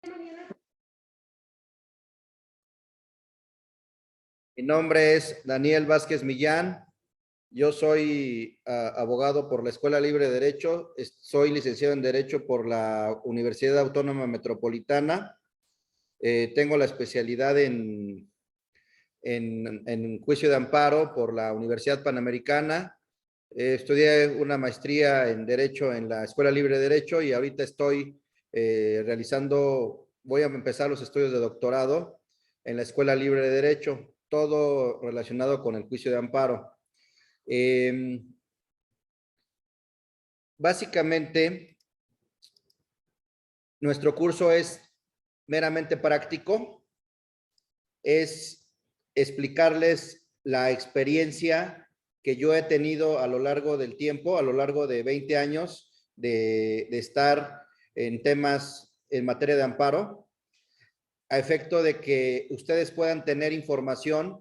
Mi nombre es Daniel Vázquez Millán. Yo soy abogado por la Escuela Libre de Derecho. Soy licenciado en Derecho por la Universidad Autónoma Metropolitana. Tengo la especialidad en juicio de amparo por la Universidad Panamericana. Estudié una maestría en Derecho en la Escuela Libre de Derecho y ahorita estoy voy a empezar los estudios de doctorado en la Escuela Libre de Derecho, todo relacionado con el juicio de amparo. Básicamente, nuestro curso es meramente práctico, es explicarles la experiencia que yo he tenido a lo largo del tiempo, a lo largo de 20 años de estar en temas en materia de amparo, a efecto de que ustedes puedan tener información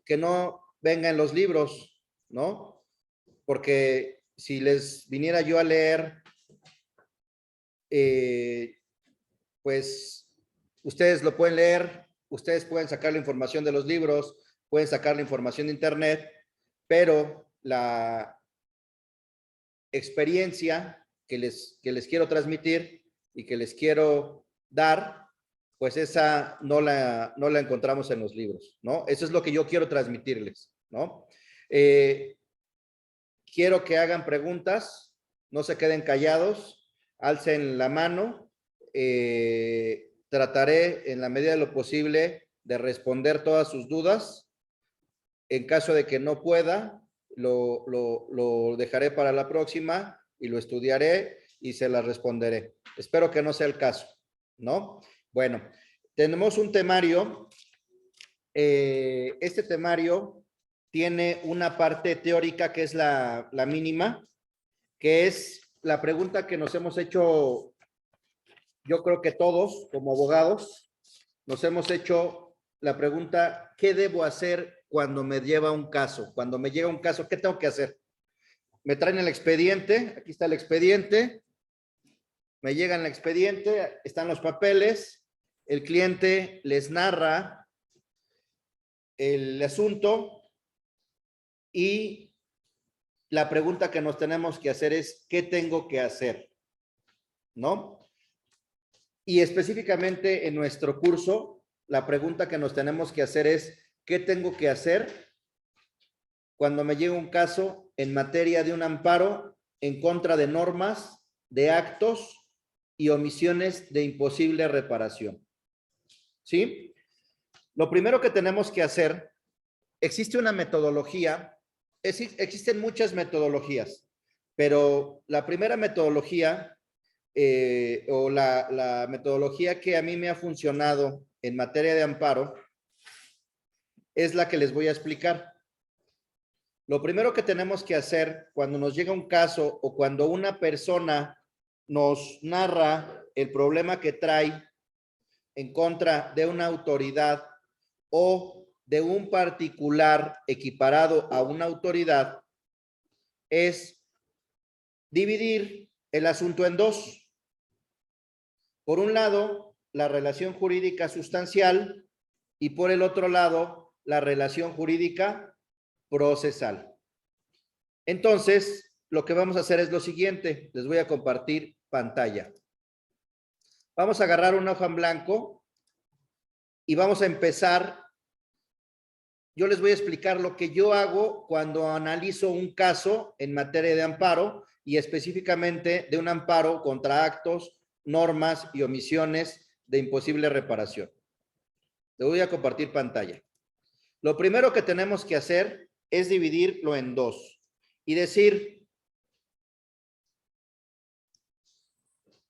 que no venga en los libros, ¿no? Porque si les viniera yo a leer, pues ustedes lo pueden leer, ustedes pueden sacar la información de los libros, pueden sacar la información de internet, pero la experiencia que les quiero transmitir y que les quiero dar, pues esa no la encontramos en los libros, ¿no? Eso es lo que yo quiero transmitirles, ¿no? Quiero que hagan preguntas, no se queden callados, alcen la mano. Trataré en la medida de lo posible de responder todas sus dudas. En caso de que no pueda, lo dejaré para la próxima y lo estudiaré y se las responderé. Espero que no sea el caso, ¿no? Bueno, tenemos un temario. Este temario tiene una parte teórica que es la mínima, que es la pregunta que nos hemos hecho, yo creo que todos como abogados, nos hemos hecho la pregunta, ¿qué debo hacer cuando me lleva un caso? Cuando me llega un caso, ¿qué tengo que hacer? Me traen el expediente, aquí está el expediente, me llega el expediente, están los papeles, el cliente les narra el asunto y la pregunta que nos tenemos que hacer es, ¿qué tengo que hacer? ¿No? Y específicamente en nuestro curso, la pregunta que nos tenemos que hacer es, ¿qué tengo que hacer cuando me llega un caso en materia de un amparo en contra de normas, de actos y omisiones de imposible reparación? ¿Sí? Lo primero que tenemos que hacer, existe una metodología, existen muchas metodologías, pero la primera metodología o la metodología que a mí me ha funcionado en materia de amparo es la que les voy a explicar. Lo primero que tenemos que hacer cuando nos llega un caso o cuando una persona nos narra el problema que trae en contra de una autoridad o de un particular equiparado a una autoridad es dividir el asunto en dos. Por un lado, la relación jurídica sustancial y por el otro lado, la relación jurídica procesal. Entonces, lo que vamos a hacer es lo siguiente. Les voy a compartir pantalla. Vamos a agarrar una hoja en blanco y vamos a empezar. Yo les voy a explicar lo que yo hago cuando analizo un caso en materia de amparo y específicamente de un amparo contra actos, normas y omisiones de imposible reparación. Le voy a compartir pantalla. Lo primero que tenemos que hacer es dividirlo en dos y decir,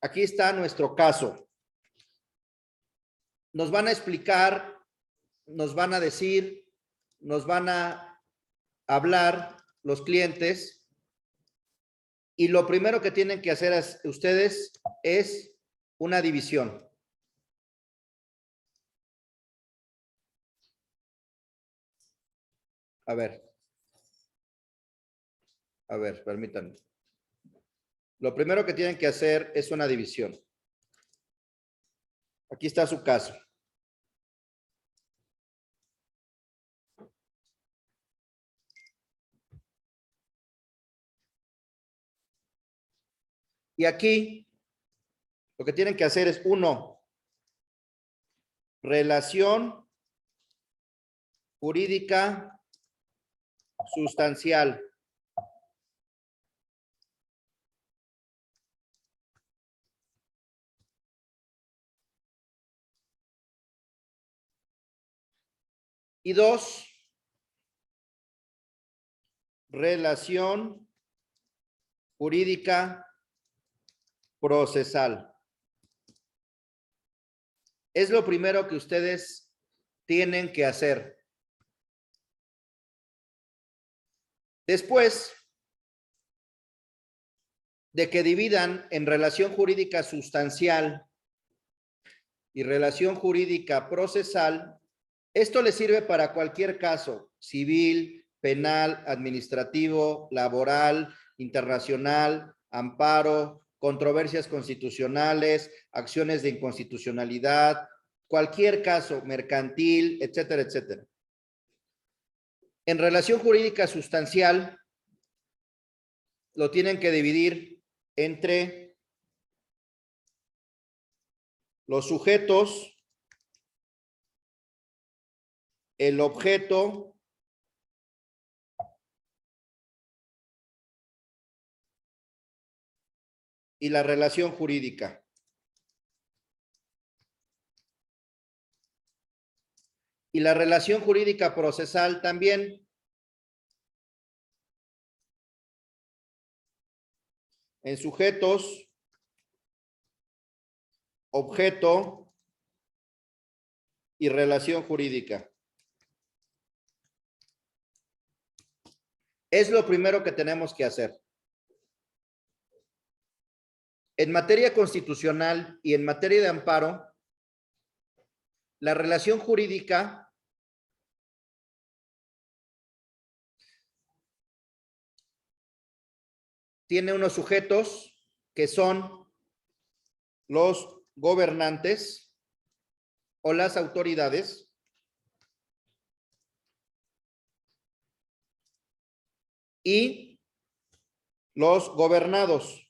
aquí está nuestro caso. Nos van a explicar, nos van a decir, nos van a hablar los clientes y lo primero que tienen que hacer ustedes es una división. A ver, permítanme. Lo primero que tienen que hacer es una división. Aquí está su caso. Y aquí lo que tienen que hacer es, uno, relación jurídica sustancial. Y dos, relación jurídica procesal. Es lo primero que ustedes tienen que hacer. Después de que dividan en relación jurídica sustancial y relación jurídica procesal, esto les sirve para cualquier caso, civil, penal, administrativo, laboral, internacional, amparo, controversias constitucionales, acciones de inconstitucionalidad, cualquier caso mercantil, etcétera, etcétera. En relación jurídica sustancial, lo tienen que dividir entre los sujetos, el objeto y la relación jurídica. Y la relación jurídica procesal también. En sujetos, objeto y relación jurídica. Es lo primero que tenemos que hacer. En materia constitucional y en materia de amparo, la relación jurídica tiene unos sujetos que son los gobernantes o las autoridades y los gobernados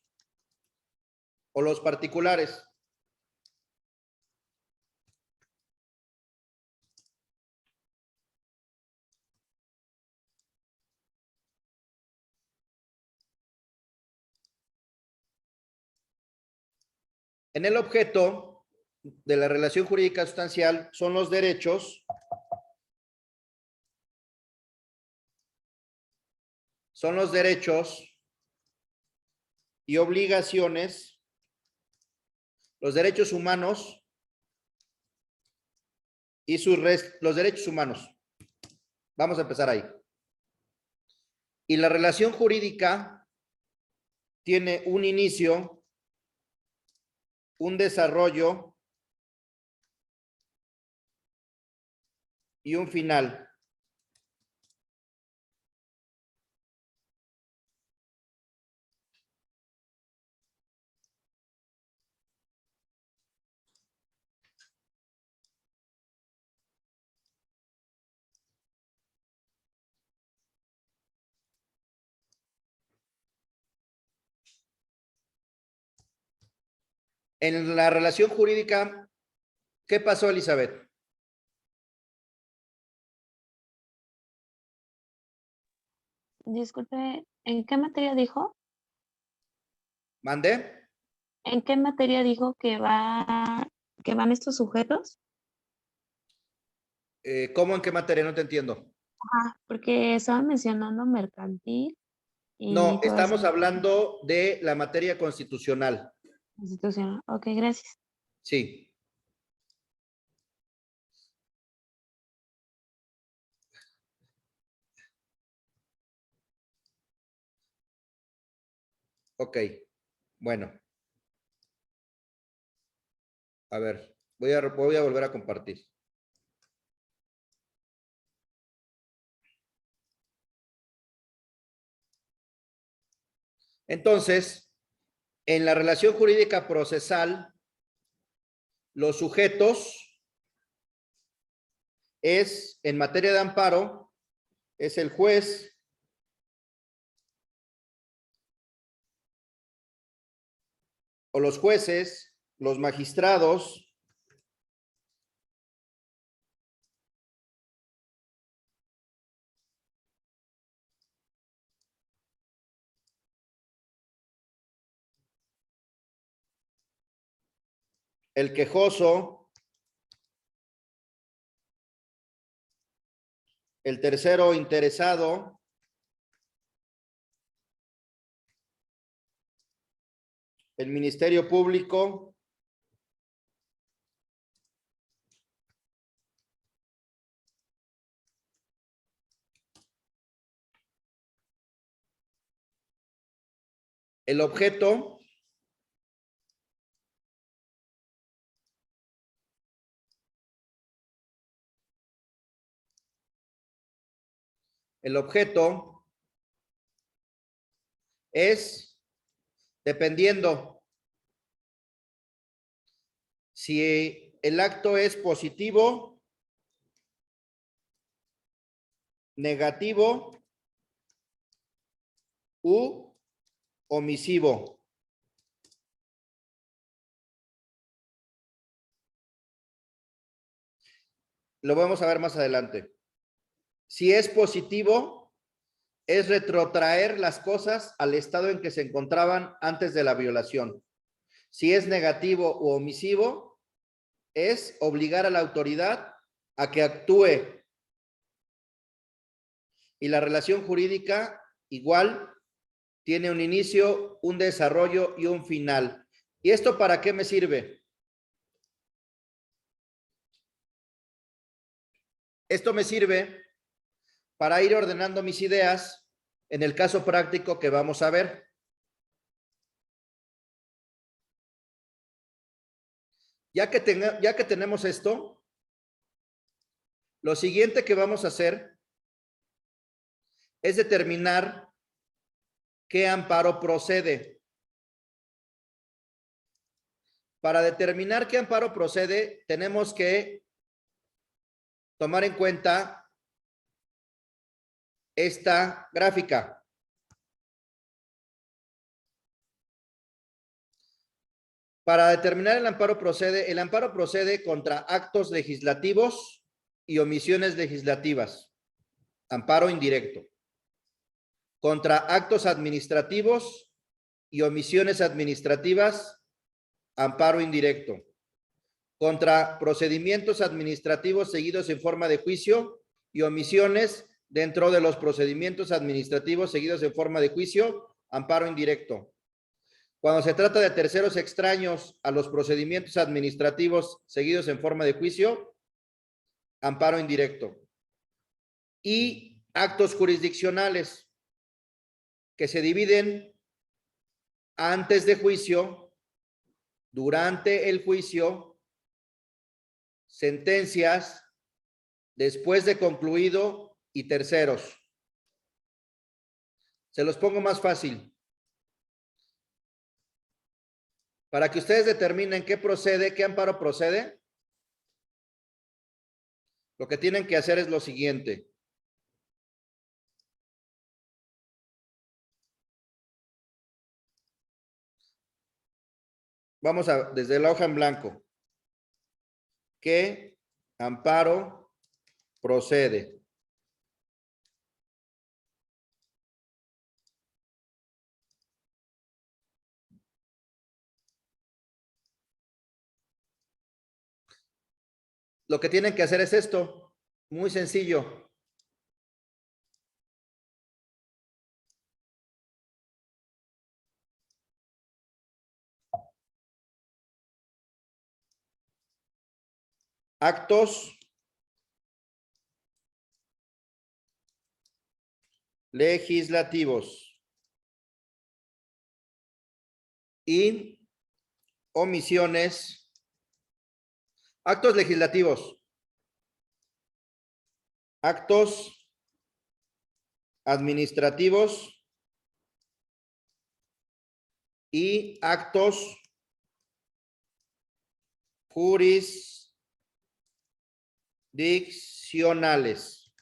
o los particulares. En el objeto de la relación jurídica sustancial son los derechos, y obligaciones, los derechos humanos y los derechos humanos. Vamos a empezar ahí. Y la relación jurídica tiene un inicio, un desarrollo y un final. En la relación jurídica, ¿qué pasó, Elizabeth? Disculpe, ¿en qué materia dijo? ¿Mandé? ¿En qué materia dijo que van estos sujetos? ¿Cómo en qué materia? No te entiendo. Ajá, porque estaban mencionando mercantil y No, todo eso. estamos hablando de la materia constitucional. Constitucional. Ok, gracias. Sí. Ok. Bueno. A ver, voy a volver a compartir. Entonces, en la relación jurídica procesal, los sujetos es, en materia de amparo, es el juez, o los jueces, los magistrados, el quejoso, el tercero interesado, el Ministerio Público, el objeto, es, dependiendo si el acto es positivo, negativo u omisivo. Lo vamos a ver más adelante. Si es positivo, es retrotraer las cosas al estado en que se encontraban antes de la violación. Si es negativo u omisivo, es obligar a la autoridad a que actúe. Y la relación jurídica igual tiene un inicio, un desarrollo y un final. ¿Y esto para qué me sirve? Esto me sirve para ir ordenando mis ideas en el caso práctico que vamos a ver. Ya que tenemos esto, lo siguiente que vamos a hacer es determinar qué amparo procede. Para determinar qué amparo procede, tenemos que tomar en cuenta esta gráfica. Para determinar el amparo procede contra actos legislativos y omisiones legislativas. Amparo indirecto. Contra actos administrativos y omisiones administrativas. Amparo indirecto. Contra procedimientos administrativos seguidos en forma de juicio y omisiones dentro de los procedimientos administrativos seguidos en forma de juicio. Amparo indirecto. Cuando se trata de terceros extraños a los procedimientos administrativos seguidos en forma de juicio, amparo indirecto. Y actos jurisdiccionales que se dividen antes de juicio, durante el juicio, sentencias, después de concluido y terceros. Se los pongo más fácil. Para que ustedes determinen qué procede, qué amparo procede, lo que tienen que hacer es lo siguiente. Vamos a, desde la hoja en blanco. ¿Qué amparo procede? Lo que tienen que hacer es esto, muy sencillo. Actos legislativos y omisiones. Actos legislativos. Actos administrativos y actos jurisdiccionales.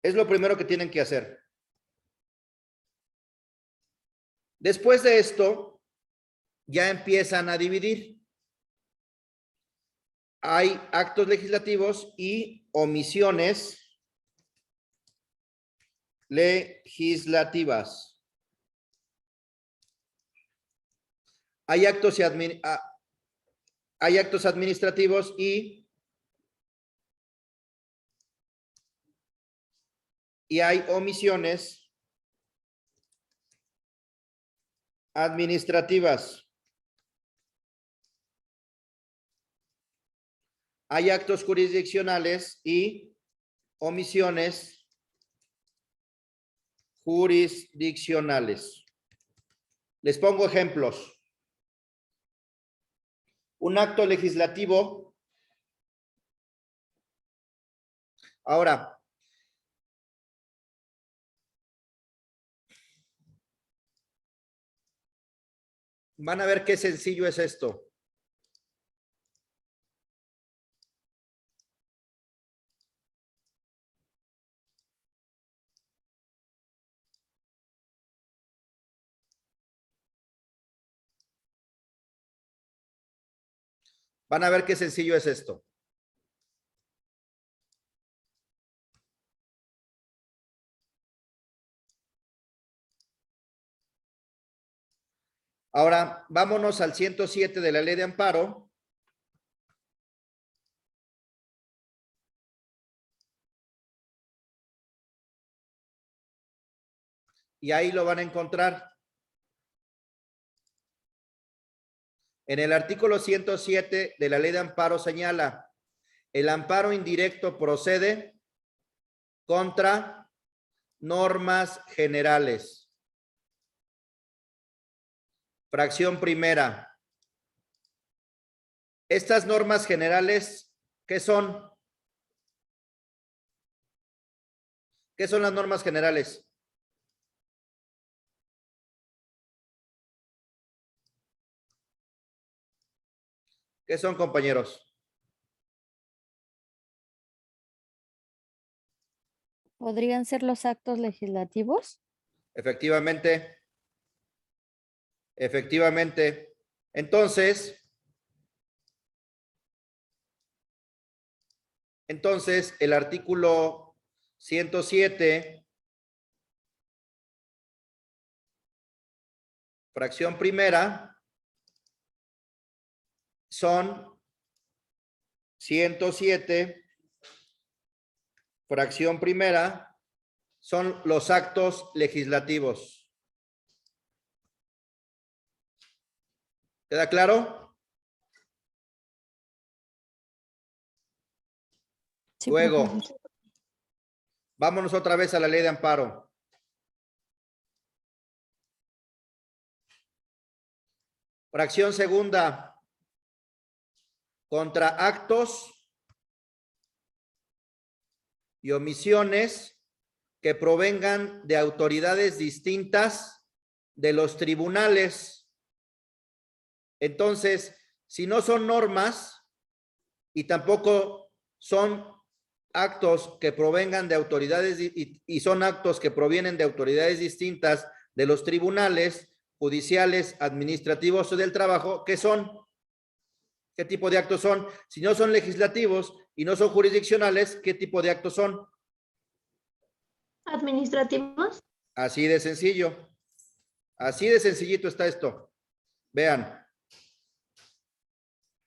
Es lo primero que tienen que hacer. Después de esto, ya empiezan a dividir. Hay actos legislativos y omisiones legislativas. Hay actos administrativos y hay omisiones administrativas. Hay actos jurisdiccionales y omisiones jurisdiccionales. Les pongo ejemplos. Un acto legislativo. Ahora, van a ver qué sencillo es esto. Van a ver qué sencillo es esto. Ahora, vámonos al 107 de la Ley de Amparo. Y ahí lo van a encontrar. En el artículo 107 de la Ley de Amparo señala, el amparo indirecto procede contra normas generales. Fracción primera. Estas normas generales, ¿qué son? ¿Qué son las normas generales? ¿Qué son, compañeros? ¿Podrían ser los actos legislativos? Efectivamente. Efectivamente. Entonces, el artículo 107, fracción primera, son 107, fracción primera, son los actos legislativos. ¿Queda claro? Sí, Luego, profesor. vámonos otra vez a la Ley de Amparo. Fracción segunda. Contra actos y omisiones que provengan de autoridades distintas de los tribunales. Entonces, si no son normas y tampoco son actos que provengan de autoridades y son actos que provienen de autoridades distintas de los tribunales judiciales, administrativos o del trabajo, ¿qué son? ¿Qué tipo de actos son? Si no son legislativos y no son jurisdiccionales, ¿qué tipo de actos son? Administrativos. Así de sencillo. Así de sencillito está esto. Vean.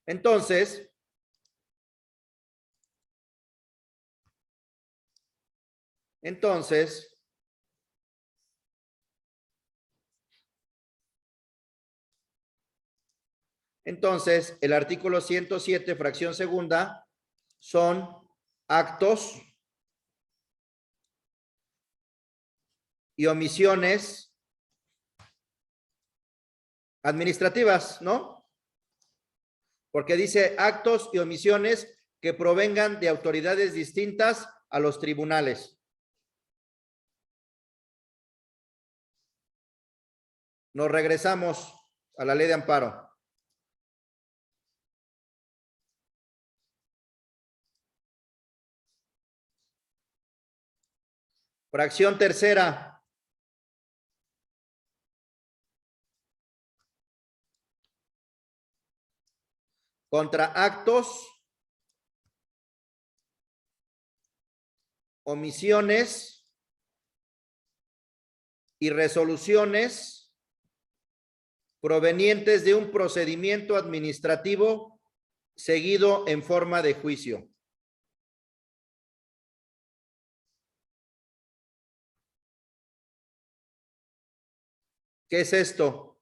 Entonces, el artículo 107, fracción segunda, son actos y omisiones administrativas, ¿no? Porque dice actos y omisiones que provengan de autoridades distintas a los tribunales. Nos regresamos a la Ley de Amparo. Fracción tercera. Contra actos, omisiones y resoluciones provenientes de un procedimiento administrativo seguido en forma de juicio. ¿Qué es esto?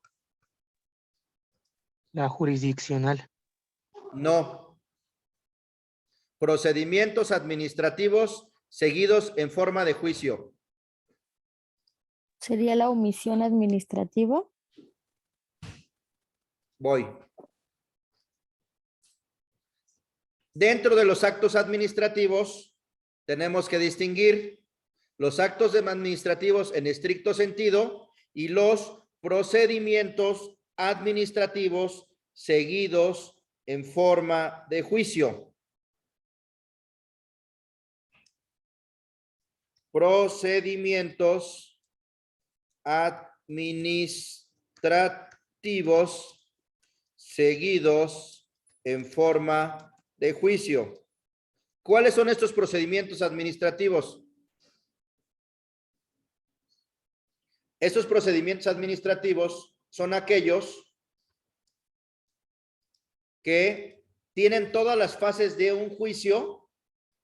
La jurisdiccional. No. Procedimientos administrativos seguidos en forma de juicio. ¿Sería la omisión administrativa? Voy. Dentro de los actos administrativos tenemos que distinguir los actos administrativos en estricto sentido y los procedimientos administrativos seguidos en forma de juicio. Procedimientos administrativos seguidos en forma de juicio. ¿Cuáles son estos procedimientos administrativos? Estos procedimientos administrativos son aquellos que tienen todas las fases de un juicio,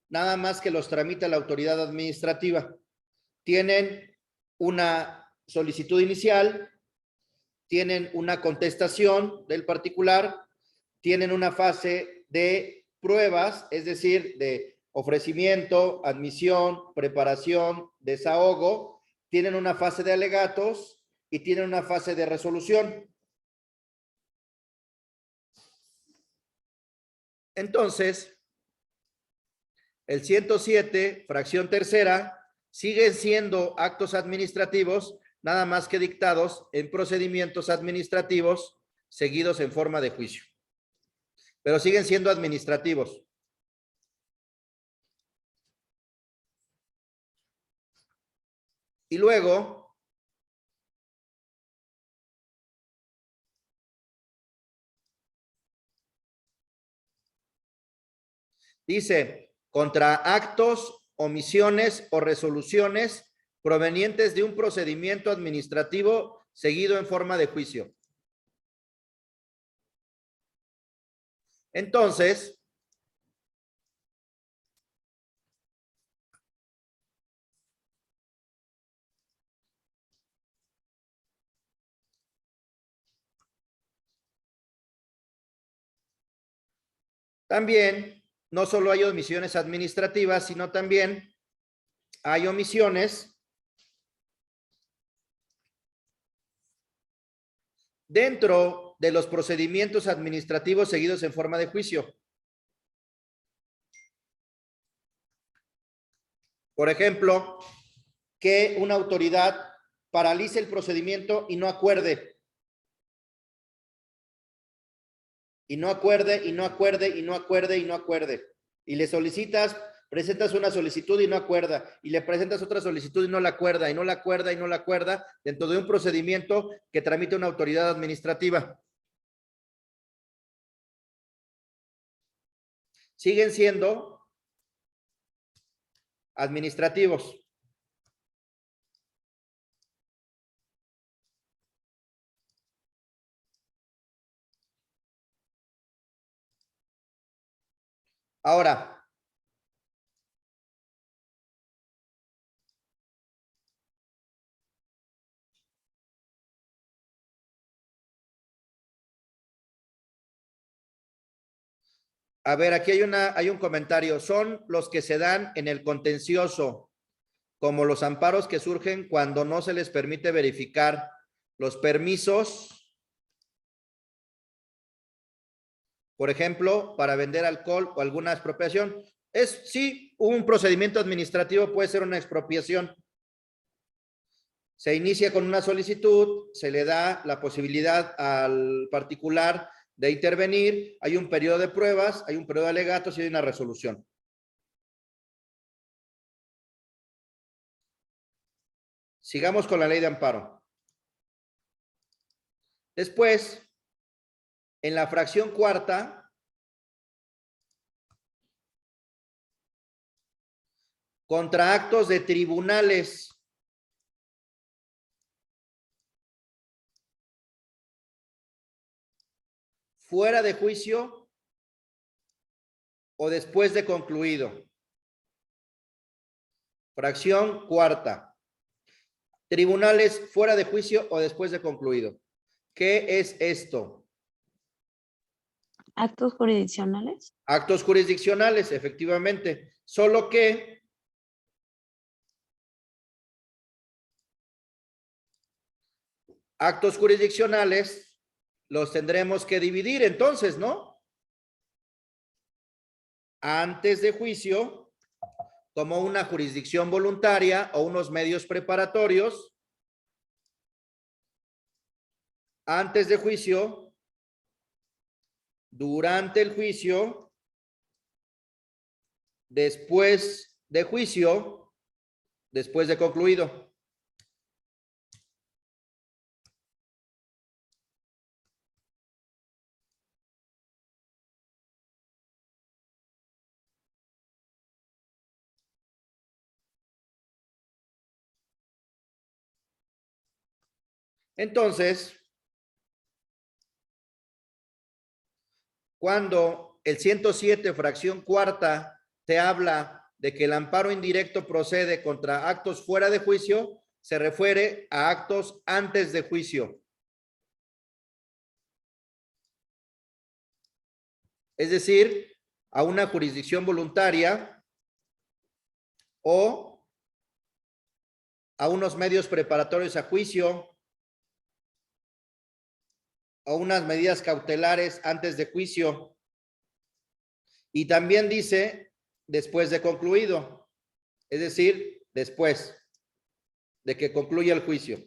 nada más que los tramita la autoridad administrativa. Tienen una solicitud inicial, tienen una contestación del particular, tienen una fase de pruebas, es decir, de ofrecimiento, admisión, preparación, desahogo, tienen una fase de alegatos y tienen una fase de resolución. Entonces, el 107, fracción tercera, siguen siendo actos administrativos, nada más que dictados en procedimientos administrativos seguidos en forma de juicio. Pero siguen siendo administrativos. Y luego, dice, contra actos, omisiones o resoluciones provenientes de un procedimiento administrativo seguido en forma de juicio. Entonces, también no solo hay omisiones administrativas, sino también hay omisiones dentro de los procedimientos administrativos seguidos en forma de juicio. Por ejemplo, que una autoridad paralice el procedimiento y no acuerde. Y no acuerde, y no acuerde, y no acuerde, y no acuerde. Y le solicitas, presentas una solicitud y no acuerda. Y le presentas otra solicitud y no la acuerda, y no la acuerda, y no la acuerda, dentro de un procedimiento que tramite una autoridad administrativa. Siguen siendo administrativos. Ahora, a ver, aquí hay un comentario. Son los que se dan en el contencioso, como los amparos que surgen cuando no se les permite verificar los permisos, por ejemplo, para vender alcohol o alguna expropiación. Sí, un procedimiento administrativo puede ser una expropiación. Se inicia con una solicitud, se le da la posibilidad al particular de intervenir, hay un periodo de pruebas, hay un periodo de alegatos y hay una resolución. Sigamos con la ley de amparo. Después, en la fracción cuarta, contra actos de tribunales. Fuera de juicio o después de concluido. Fracción cuarta. Tribunales fuera de juicio o después de concluido. ¿Qué es esto? Actos jurisdiccionales. Actos jurisdiccionales, efectivamente. Solo que actos jurisdiccionales los tendremos que dividir entonces, ¿no? Antes de juicio, como una jurisdicción voluntaria o unos medios preparatorios. Antes de juicio, durante el juicio, después de juicio, después de concluido. Entonces, cuando el 107, fracción cuarta, te habla de que el amparo indirecto procede contra actos fuera de juicio, se refiere a actos antes de juicio. Es decir, a una jurisdicción voluntaria o a unos medios preparatorios a juicio, a unas medidas cautelares antes de juicio. Y también dice después de concluido, es decir, después de que concluya el juicio.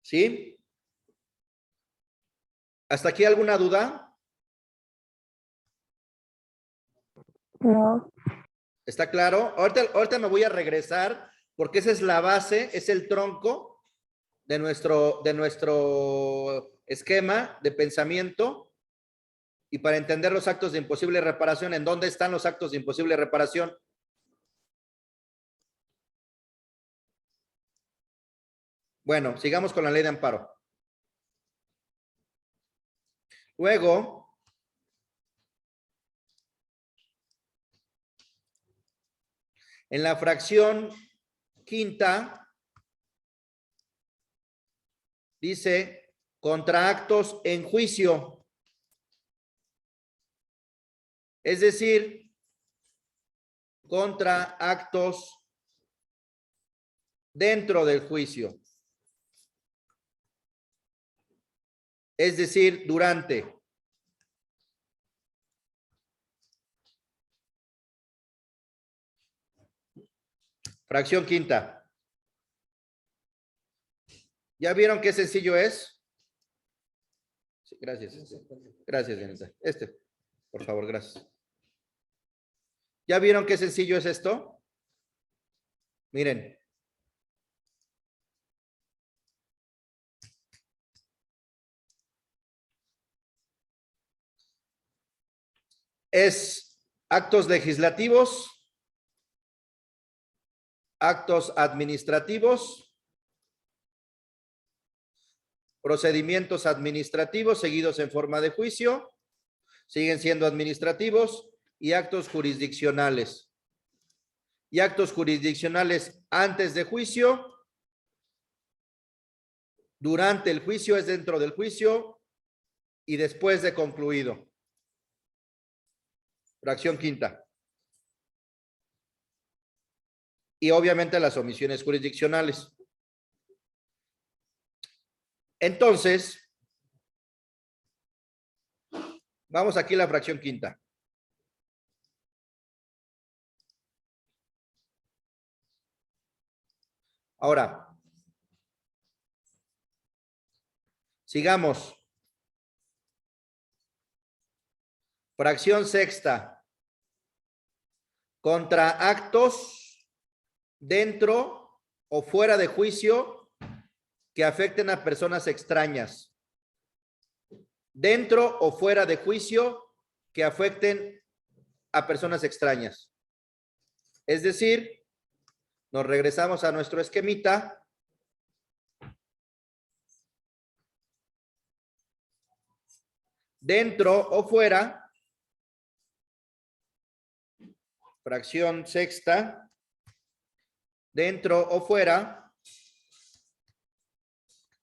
¿Sí? ¿Hasta aquí alguna duda? No. ¿Está claro? Ahorita me voy a regresar porque esa es la base, es el tronco de nuestro esquema de pensamiento. Y para entender los actos de imposible reparación, ¿en dónde están los actos de imposible reparación? Bueno, sigamos con la ley de amparo. Luego, en la fracción quinta, dice contra actos en juicio. Es decir, contra actos dentro del juicio. Es decir, durante. Fracción quinta. ¿Ya vieron qué sencillo es? Sí, gracias. Gracias, Janita. Por favor, gracias. ¿Ya vieron qué sencillo es esto? Miren. Es actos legislativos, actos administrativos, procedimientos administrativos seguidos en forma de juicio, siguen siendo administrativos, y actos jurisdiccionales. Y actos jurisdiccionales antes de juicio, durante el juicio es dentro del juicio y después de concluido. Fracción quinta. Y obviamente las omisiones jurisdiccionales. Entonces, vamos aquí a la fracción quinta. Ahora, Sigamos. Fracción sexta. Contra actos dentro o fuera de juicio que afecten a personas extrañas. Dentro o fuera de juicio que afecten a personas extrañas. Es decir, nos regresamos a nuestro esquemita. Dentro o fuera. Fracción sexta. Dentro o fuera.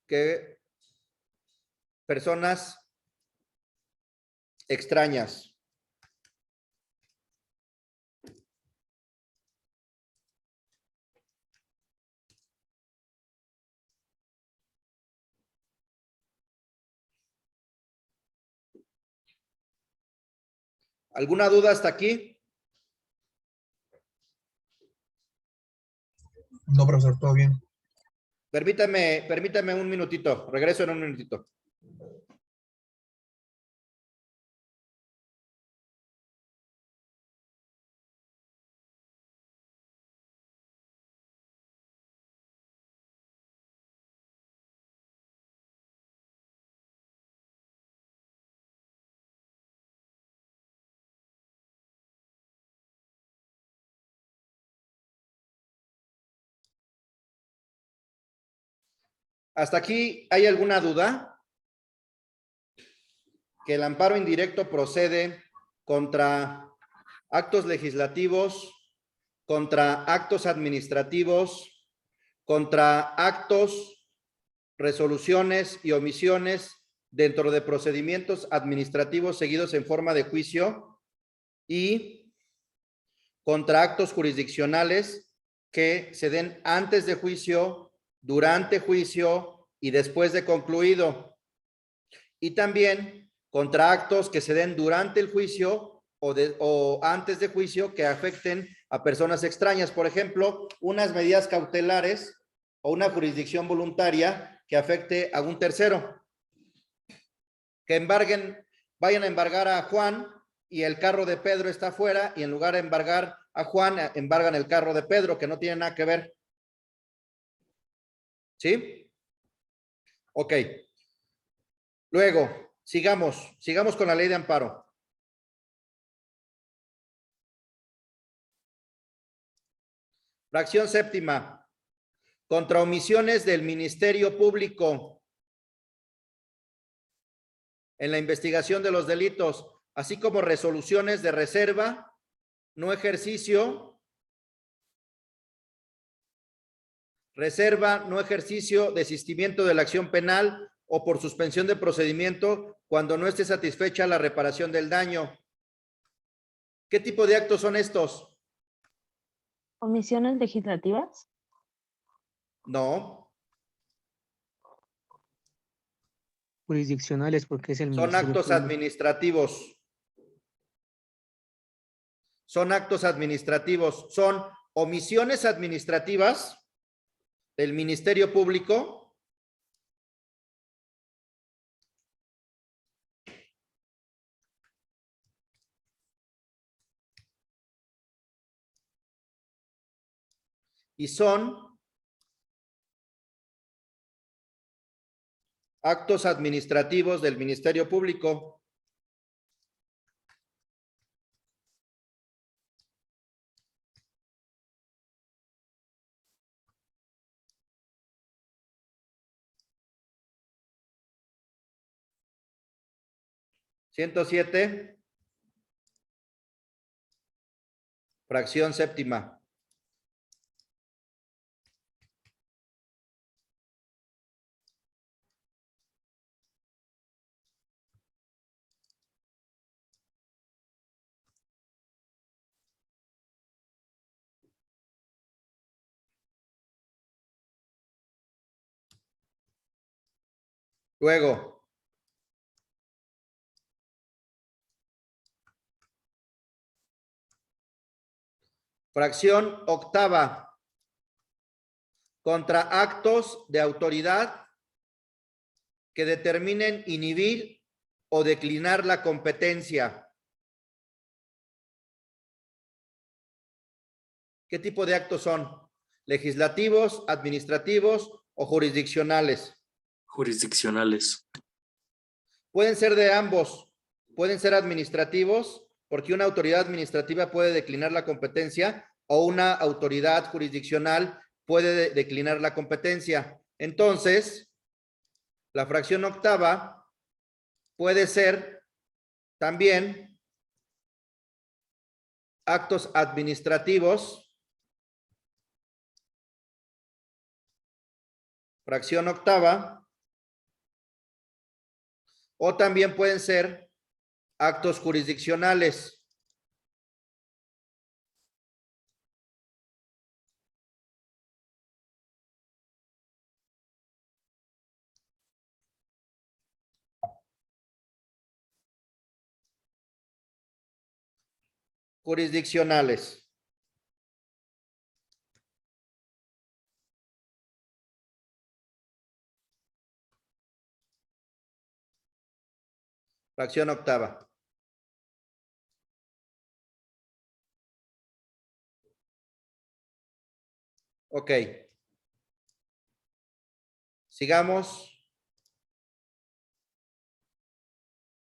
Que personas extrañas. ¿Alguna duda hasta aquí? No, profesor, todo bien. Permítame un minutito. Regreso en un minutito. ¿Hasta aquí hay alguna duda? Que el amparo indirecto procede contra actos legislativos, contra actos administrativos, contra actos, resoluciones y omisiones dentro de procedimientos administrativos seguidos en forma de juicio y contra actos jurisdiccionales que se den antes de juicio, durante juicio y después de concluido. Y también contra actos que se den durante el juicio o antes de juicio que afecten a personas extrañas. Por ejemplo, unas medidas cautelares o una jurisdicción voluntaria que afecte a un tercero. Que embarguen, vayan a embargar a Juan y el carro de Pedro está afuera y en lugar de embargar a Juan, embargan el carro de Pedro, que no tiene nada que ver. ¿Sí? Ok. Luego, sigamos con la ley de amparo. Fracción séptima. Contra omisiones del Ministerio Público en la investigación de los delitos, así como resoluciones de reserva, no ejercicio, desistimiento de la acción penal o por suspensión de procedimiento cuando no esté satisfecha la reparación del daño. ¿Qué tipo de actos son estos? ¿Comisiones legislativas? No, Jurisdiccionales, porque es el son Ministerio actos Público. administrativos. Son actos administrativos, son omisiones administrativas del Ministerio Público y son actos administrativos del Ministerio Público. (107) Fracción séptima. Luego, fracción octava. Contra actos de autoridad que determinen inhibir o declinar la competencia. ¿Qué tipo de actos son? ¿Legislativos, administrativos o jurisdiccionales? Jurisdiccionales. Pueden ser de ambos. Pueden ser administrativos, porque una autoridad administrativa puede declinar la competencia o una autoridad jurisdiccional puede declinar la competencia. Entonces, la fracción octava puede ser también actos administrativos. Fracción octava. O también pueden ser actos jurisdiccionales. Jurisdiccionales. Fracción octava. Ok. Sigamos.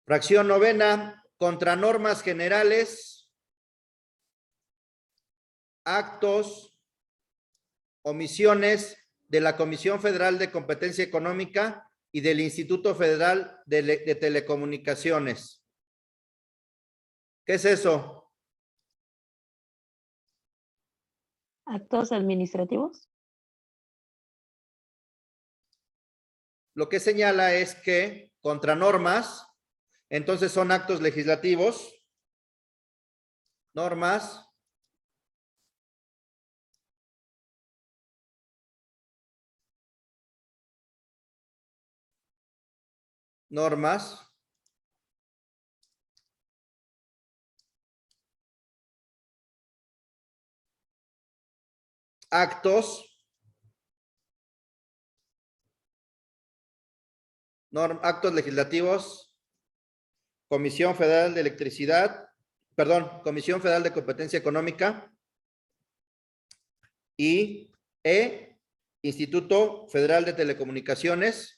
Fracción novena, contra normas generales, actos, omisiones de la Comisión Federal de Competencia Económica y del Instituto Federal de Telecomunicaciones. ¿Qué es eso? Actos administrativos. Lo que señala es que contra normas, entonces son actos legislativos, normas, actos, actos legislativos, Comisión Federal de Electricidad, perdón, Comisión Federal de Competencia Económica y Instituto Federal de Telecomunicaciones,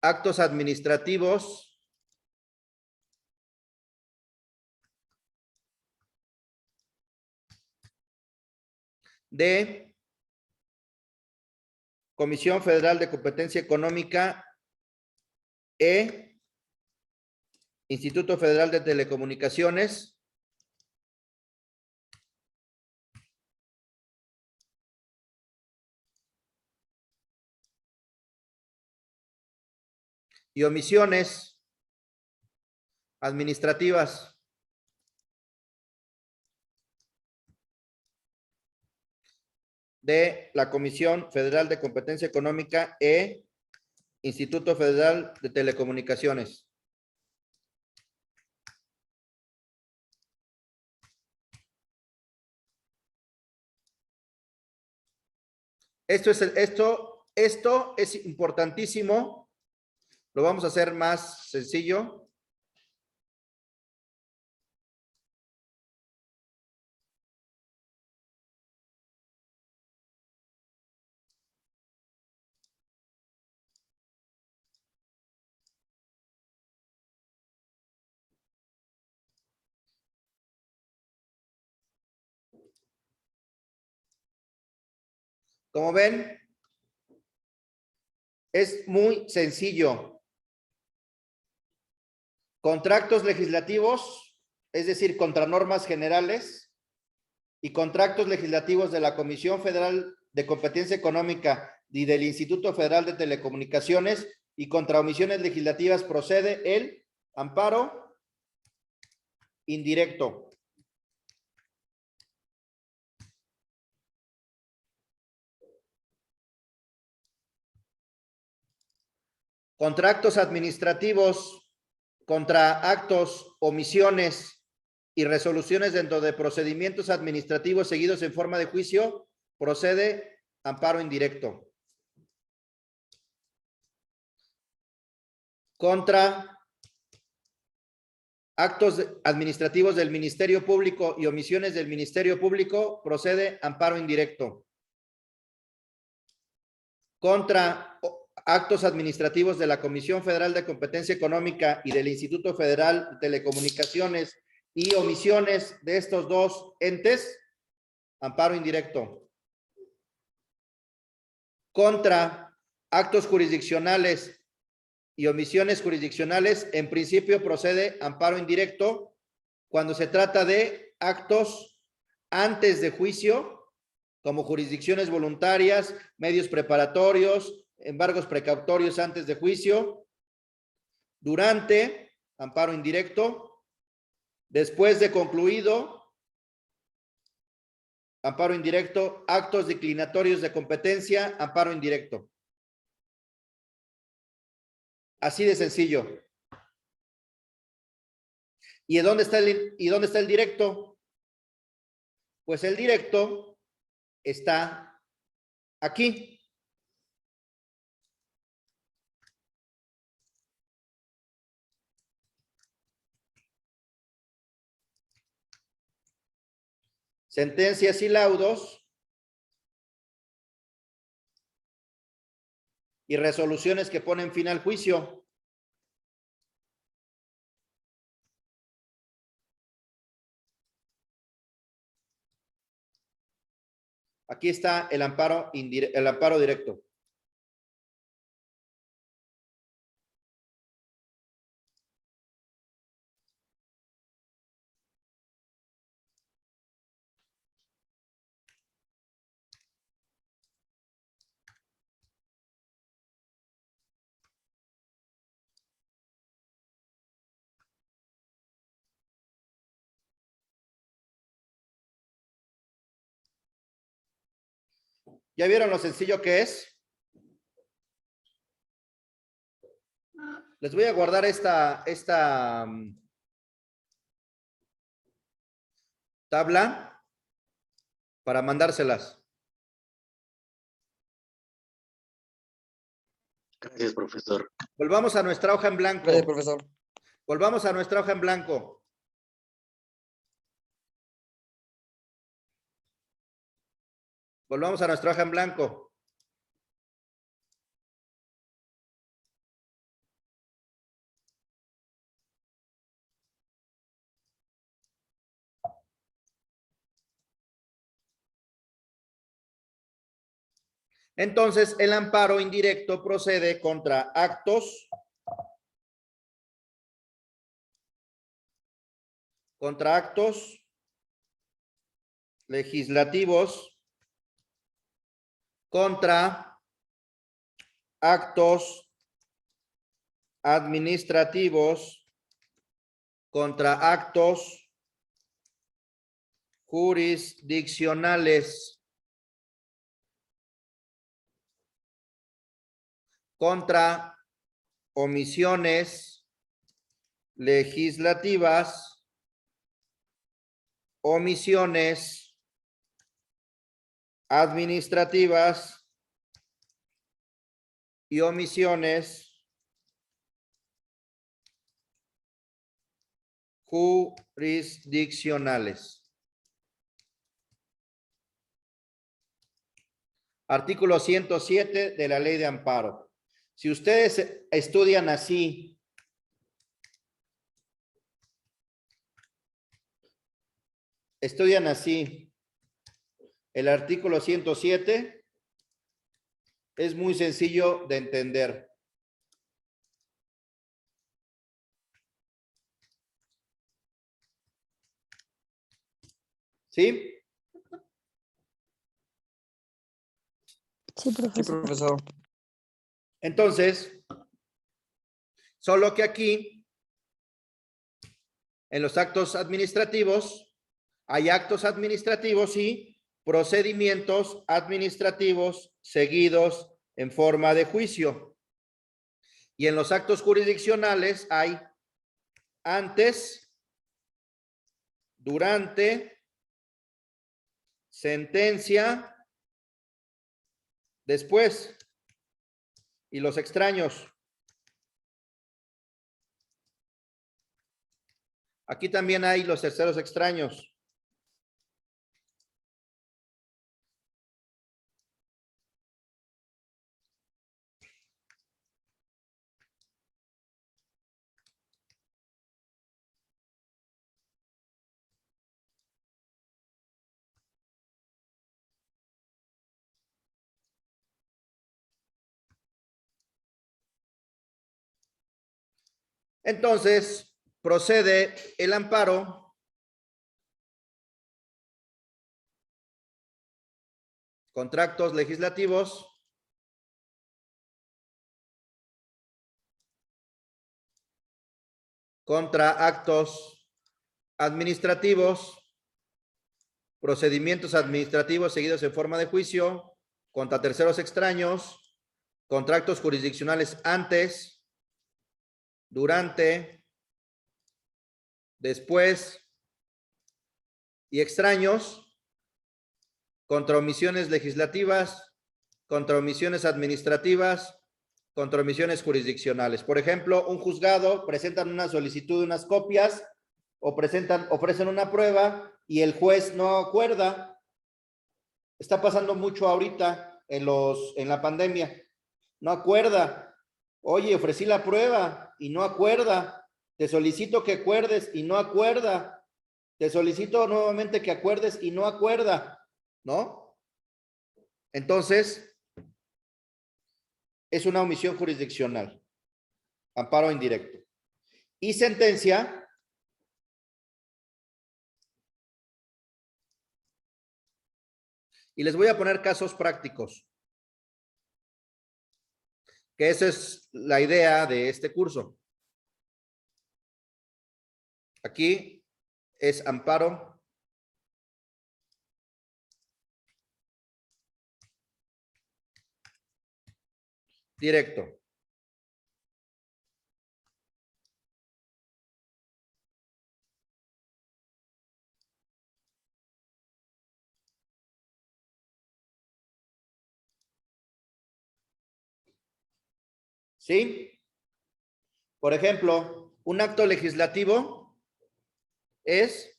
actos administrativos, de Comisión Federal de Competencia Económica Instituto Federal de Telecomunicaciones y omisiones administrativas de la Comisión Federal de Competencia Económica Instituto Federal de Telecomunicaciones. Esto es importantísimo. Lo vamos a hacer más sencillo. Como ven, es muy sencillo. Contratos legislativos, es decir, contra normas generales, y contratos legislativos de la Comisión Federal de Competencia Económica y del Instituto Federal de Telecomunicaciones, y contra omisiones legislativas procede el amparo indirecto. Contra actos administrativos, contra actos, omisiones y resoluciones dentro de procedimientos administrativos seguidos en forma de juicio, procede amparo indirecto. Contra actos administrativos del Ministerio Público y omisiones del Ministerio Público, procede amparo indirecto. Contra actos administrativos de la Comisión Federal de Competencia Económica y del Instituto Federal de Telecomunicaciones y omisiones de estos dos entes, amparo indirecto. Contra actos jurisdiccionales y omisiones jurisdiccionales, en principio procede amparo indirecto cuando se trata de actos antes de juicio, como jurisdicciones voluntarias, medios preparatorios, embargos precautorios antes de juicio. Durante, amparo indirecto. Después de concluido, amparo indirecto. Actos declinatorios de competencia, amparo indirecto. Así de sencillo. ¿Y dónde está el directo? Pues el directo está aquí. Sentencias y laudos y resoluciones que ponen fin al juicio. Aquí está el amparo directo. ¿Ya vieron lo sencillo que es? Les voy a guardar esta tabla para mandárselas. Gracias, profesor. Volvamos a nuestra hoja en blanco. Gracias, profesor. Volvamos a nuestra hoja en blanco. Volvamos a nuestra hoja en blanco. Entonces, el amparo indirecto procede contra actos legislativos, contra actos administrativos, contra actos jurisdiccionales, contra omisiones legislativas, omisiones administrativas y omisiones jurisdiccionales. Artículo 107 de la Ley de Amparo. Si ustedes estudian así, el artículo 107, es muy sencillo de entender. ¿Sí? Sí, Sí, profesor. profesor. Entonces, solo que aquí, en los actos administrativos, hay actos administrativos y procedimientos administrativos seguidos en forma de juicio. Y en los actos jurisdiccionales hay antes, durante, sentencia, después. Y los extraños. Aquí también hay los terceros extraños. Entonces, procede el amparo contra actos legislativos contra actos administrativos, procedimientos administrativos seguidos en forma de juicio, contra terceros extraños, contra actos jurisdiccionales antes, durante, después y extraños, contra omisiones legislativas, contra omisiones administrativas, contra omisiones jurisdiccionales. Por ejemplo, un juzgado presentan una solicitud de unas copias o ofrecen una prueba y el juez no acuerda. Está pasando mucho ahorita en la pandemia. No acuerda. Oye, ofrecí la prueba y no acuerda. Te solicito que acuerdes y no acuerda. Te solicito nuevamente que acuerdes y no acuerda, ¿no? Entonces, es una omisión jurisdiccional, amparo indirecto. Y sentencia, y les voy a poner casos prácticos, que esa es la idea de este curso. Aquí es amparo directo. ¿Sí? Por ejemplo, un acto legislativo es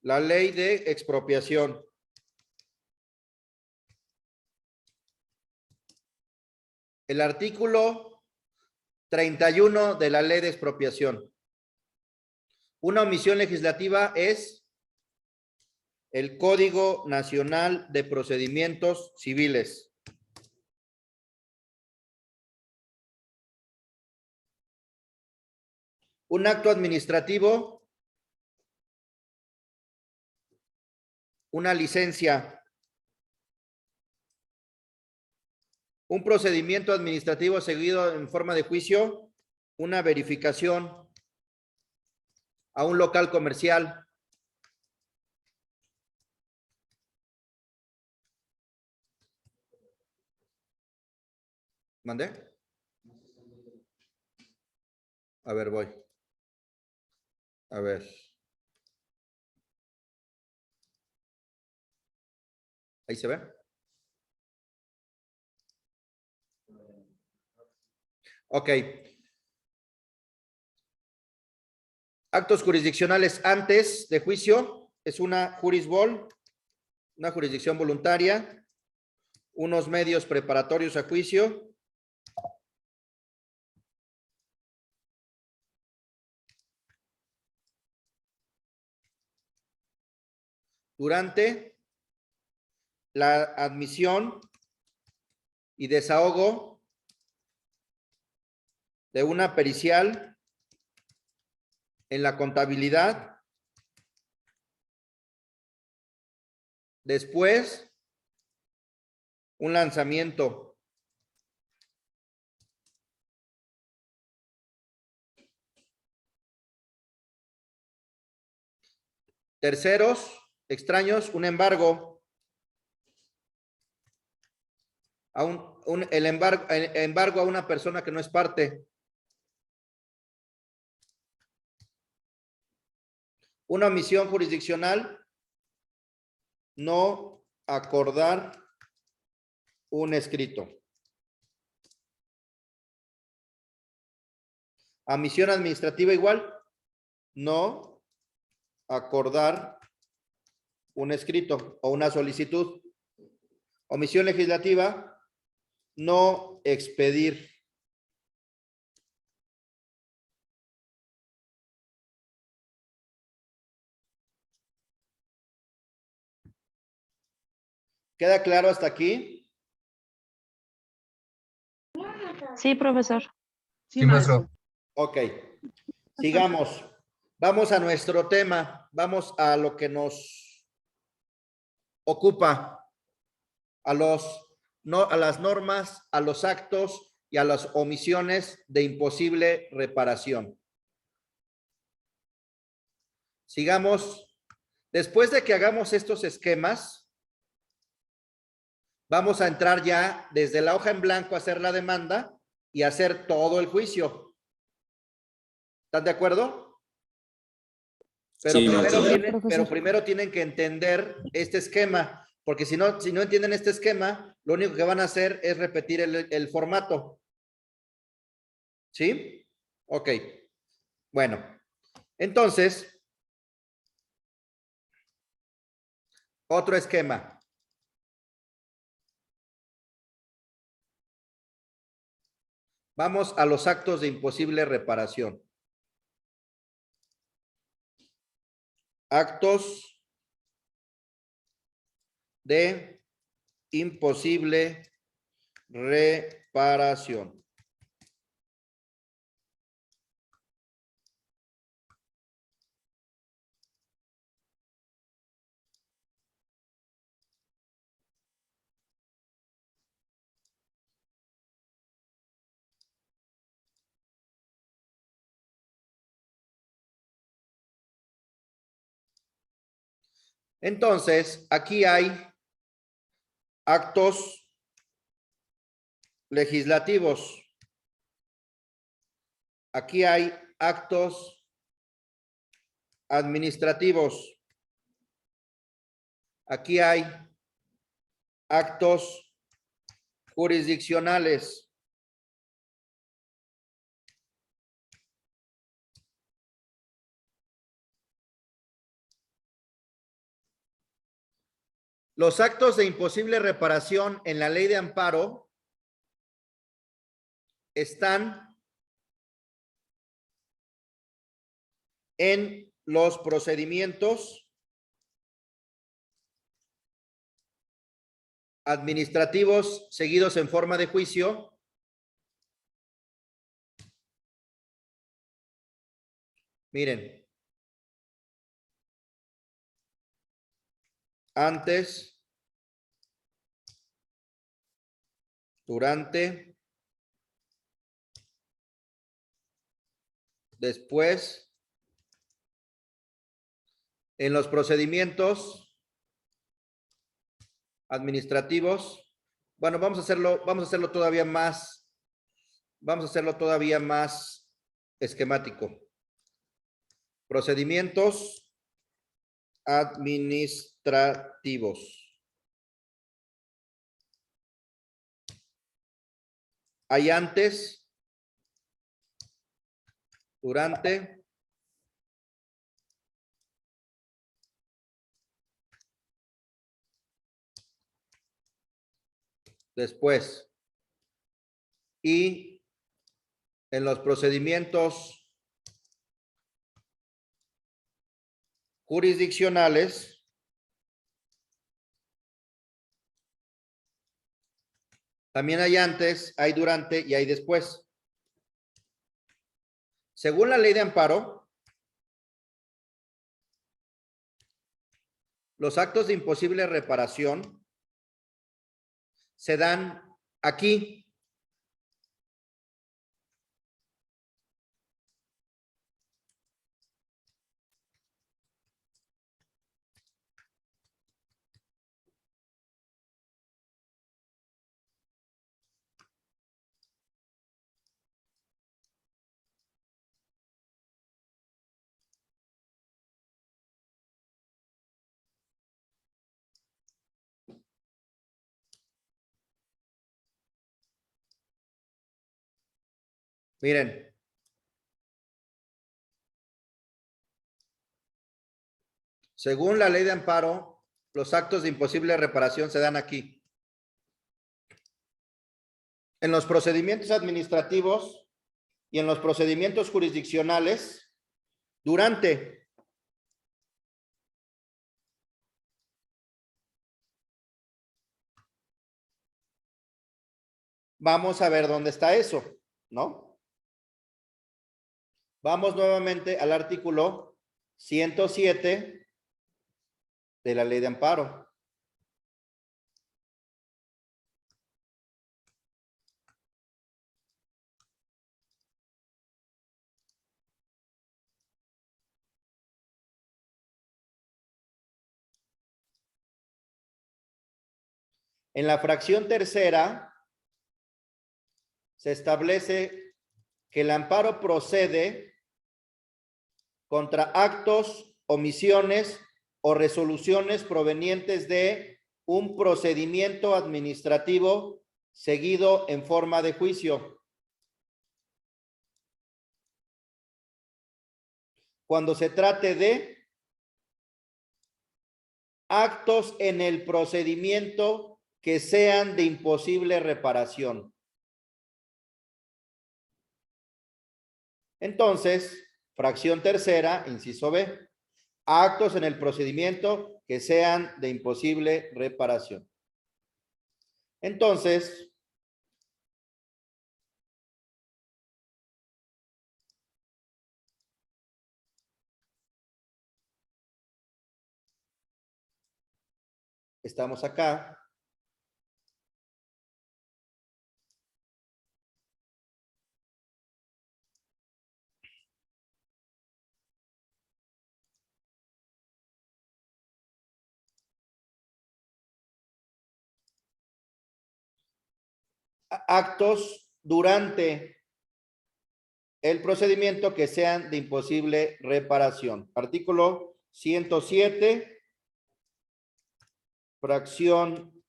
la ley de expropiación. El artículo 31 de la ley de expropiación. Una omisión legislativa es el Código Nacional de Procedimientos Civiles. Un acto administrativo, una licencia. Un procedimiento administrativo seguido en forma de juicio, una verificación a un local comercial. ¿Mandé? A ver, voy. A ver. ¿Ahí se ve? Ok. Actos jurisdiccionales antes de juicio es una jurisvol, una jurisdicción voluntaria, unos medios preparatorios a juicio, durante la admisión y desahogo de una pericial en la contabilidad, después un lanzamiento. Terceros, extraños, un embargo. El embargo a una persona que no es parte. Una omisión jurisdiccional, no acordar un escrito. Omisión administrativa igual. No acordar un escrito o una solicitud. Omisión legislativa. No expedir. ¿Queda claro hasta aquí? Sí, profesor. Sí, maestro. Ok. Sigamos. Vamos a nuestro tema. Vamos a lo que nos ocupa. A las normas, a los actos y a las omisiones de imposible reparación. Sigamos. Después de que hagamos estos esquemas, vamos a entrar ya desde la hoja en blanco a hacer la demanda y hacer todo el juicio. ¿Están de acuerdo? Pero, Sí, maestro. profesor. primero tienen que entender este esquema, porque si no entienden este esquema, lo único que van a hacer es repetir el formato. ¿Sí? Ok. Bueno, entonces, otro esquema. Vamos a los actos de imposible reparación. Actos de imposible reparación. Entonces, aquí hay actos legislativos. Aquí hay actos administrativos. Aquí hay actos jurisdiccionales. Los actos de imposible reparación en la ley de amparo están en los procedimientos administrativos seguidos en forma de juicio. Miren. Antes, durante, después, en los procedimientos administrativos. Bueno, vamos a hacerlo todavía más esquemático. Procedimientos administrativos. Hay antes, durante, después. Y en los procedimientos jurisdiccionales, también hay antes, hay durante y hay después. Según la ley de amparo, los actos de imposible reparación se dan aquí. Miren, Según la ley de amparo, los actos de imposible reparación se dan aquí. En los procedimientos administrativos y en los procedimientos jurisdiccionales, durante. Vamos a ver dónde está eso, ¿no? Vamos nuevamente al artículo 107 de la ley de amparo. En la fracción tercera se establece que el amparo procede contra actos, omisiones o resoluciones provenientes de un procedimiento administrativo seguido en forma de juicio. Cuando se trate de actos en el procedimiento que sean de imposible reparación. Entonces, fracción tercera, inciso B, actos en el procedimiento que sean de imposible reparación. Entonces, estamos acá. Actos durante el procedimiento que sean de imposible reparación. Artículo 107, fracción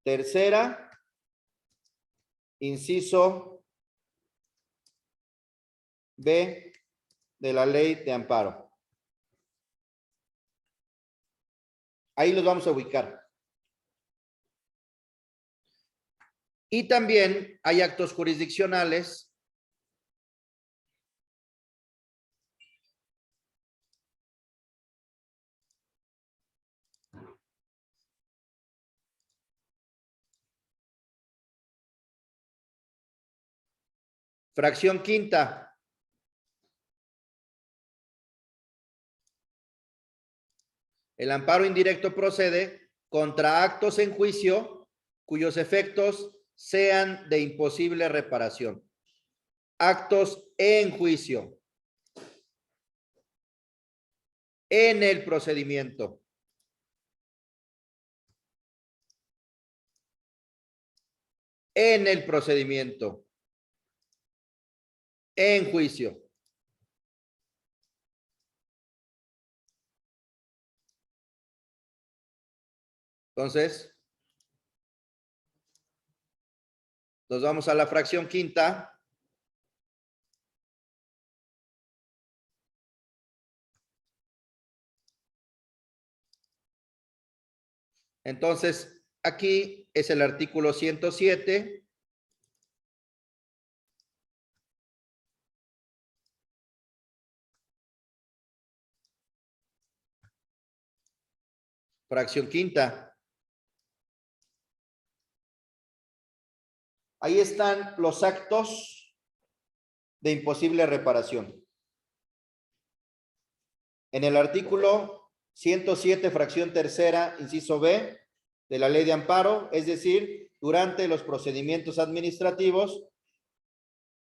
tercera, inciso B de la ley de amparo. Ahí los vamos a ubicar. Y también hay actos jurisdiccionales fracción quinta. El amparo indirecto procede contra actos en juicio cuyos efectos sean de imposible reparación. Actos en juicio. En el procedimiento. En el procedimiento. En juicio. Entonces, nos vamos a la fracción quinta. Entonces, aquí es el artículo 107. Fracción quinta. Ahí están los actos de imposible reparación. En el artículo 107, fracción tercera, inciso B, de la ley de amparo, es decir, durante los procedimientos administrativos,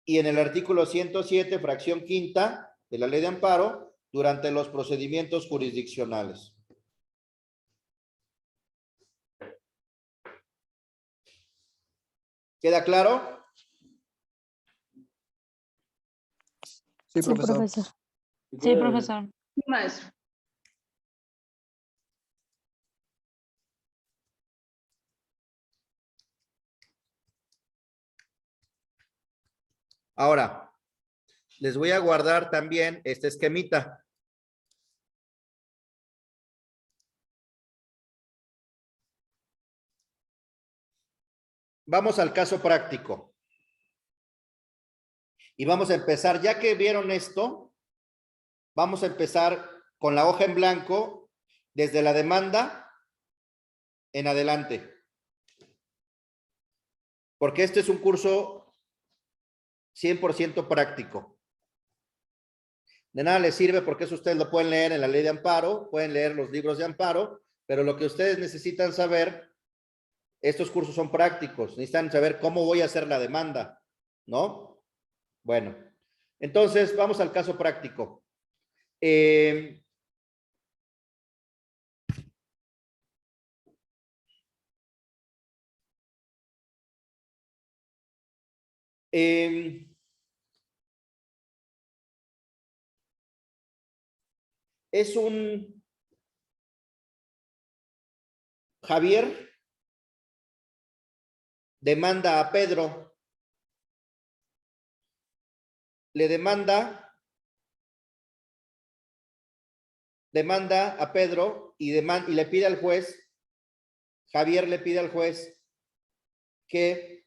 y en el artículo 107, fracción quinta, de la ley de amparo, durante los procedimientos jurisdiccionales. ¿Queda claro? Sí, profesor. Sí, profesor. Maestro. Ahora, les voy a guardar también este esquemita. vamos al caso práctico. Y vamos a empezar, ya que vieron esto, vamos a empezar con la hoja en blanco desde la demanda en adelante. Porque este es un curso 100% práctico. De nada les sirve porque eso ustedes lo pueden leer en la ley de amparo, pueden leer los libros de amparo, pero lo que ustedes necesitan saber, estos cursos son prácticos, necesitan saber cómo voy a hacer la demanda, ¿no? Bueno, entonces vamos al caso práctico. Es un Javier demanda a Pedro, le demanda a Pedro y le pide al juez, Javier le pide al juez que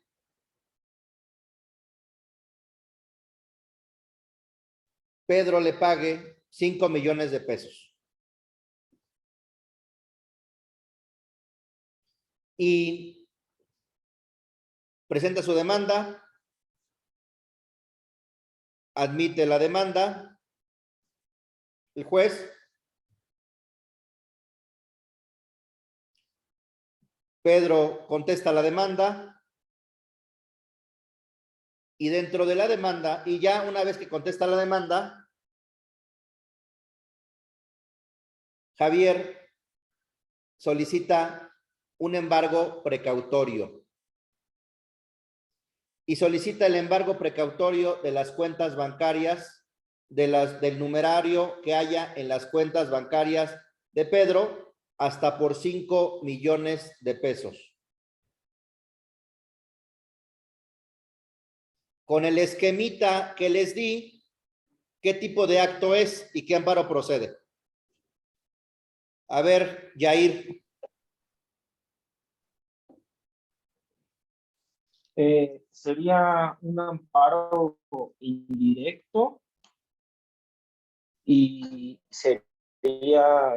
Pedro le pague 5 millones de pesos. Y presenta su demanda, admite la demanda, el juez, Pedro contesta la demanda, y dentro de la demanda, y ya una vez que contesta la demanda, Javier solicita un embargo precautorio. Y solicita el embargo precautorio de las cuentas bancarias, del numerario que haya en las cuentas bancarias de Pedro, hasta por 5 millones de pesos. Con el esquemita que les di, ¿qué tipo de acto es y qué amparo procede? A ver, Yair. Sería un amparo indirecto y sería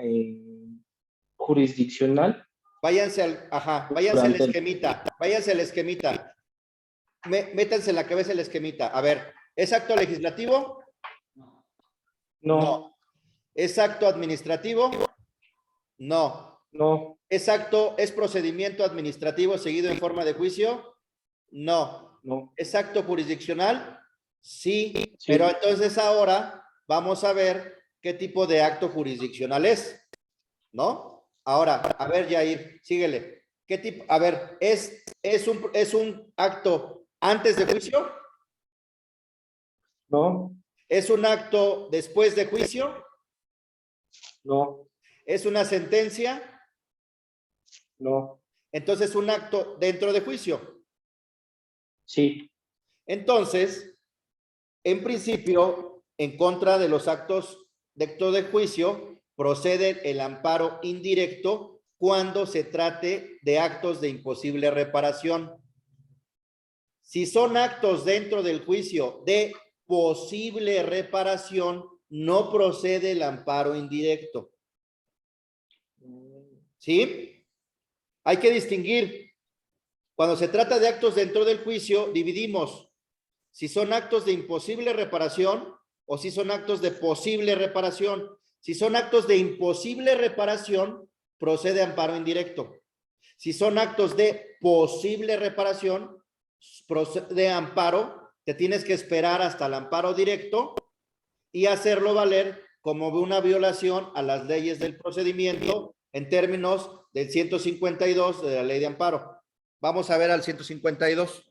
jurisdiccional. Váyanse al esquemita. Métanse en la cabeza el esquemita. A ver, ¿es acto legislativo? No, ¿Es acto administrativo? No. no, ¿Es procedimiento administrativo seguido en forma de juicio? No. no. ¿Es acto jurisdiccional? Sí, Sí. pero entonces ahora vamos a ver qué tipo de acto jurisdiccional es, ¿no? Ahora, a ver, Yair, síguele. ¿Qué tipo? A ver, ¿es un acto antes de juicio? No, ¿Es un acto después de juicio? no, ¿Es una sentencia? no. Entonces, un acto dentro de juicio. Sí, Entonces, en principio, en contra de los actos dentro de juicio, procede el amparo indirecto cuando se trate de actos de imposible reparación. Si son actos dentro del juicio de posible reparación, no procede el amparo indirecto. ¿Sí? Hay que distinguir. Cuando se trata de actos dentro del juicio, dividimos si son actos de imposible reparación o si son actos de posible reparación. Si son actos de imposible reparación, procede amparo indirecto. Si son actos de posible reparación, procede amparo. Te tienes que esperar hasta el amparo directo y hacerlo valer como una violación a las leyes del procedimiento en términos del 152 de la ley de amparo. Vamos a ver al 152.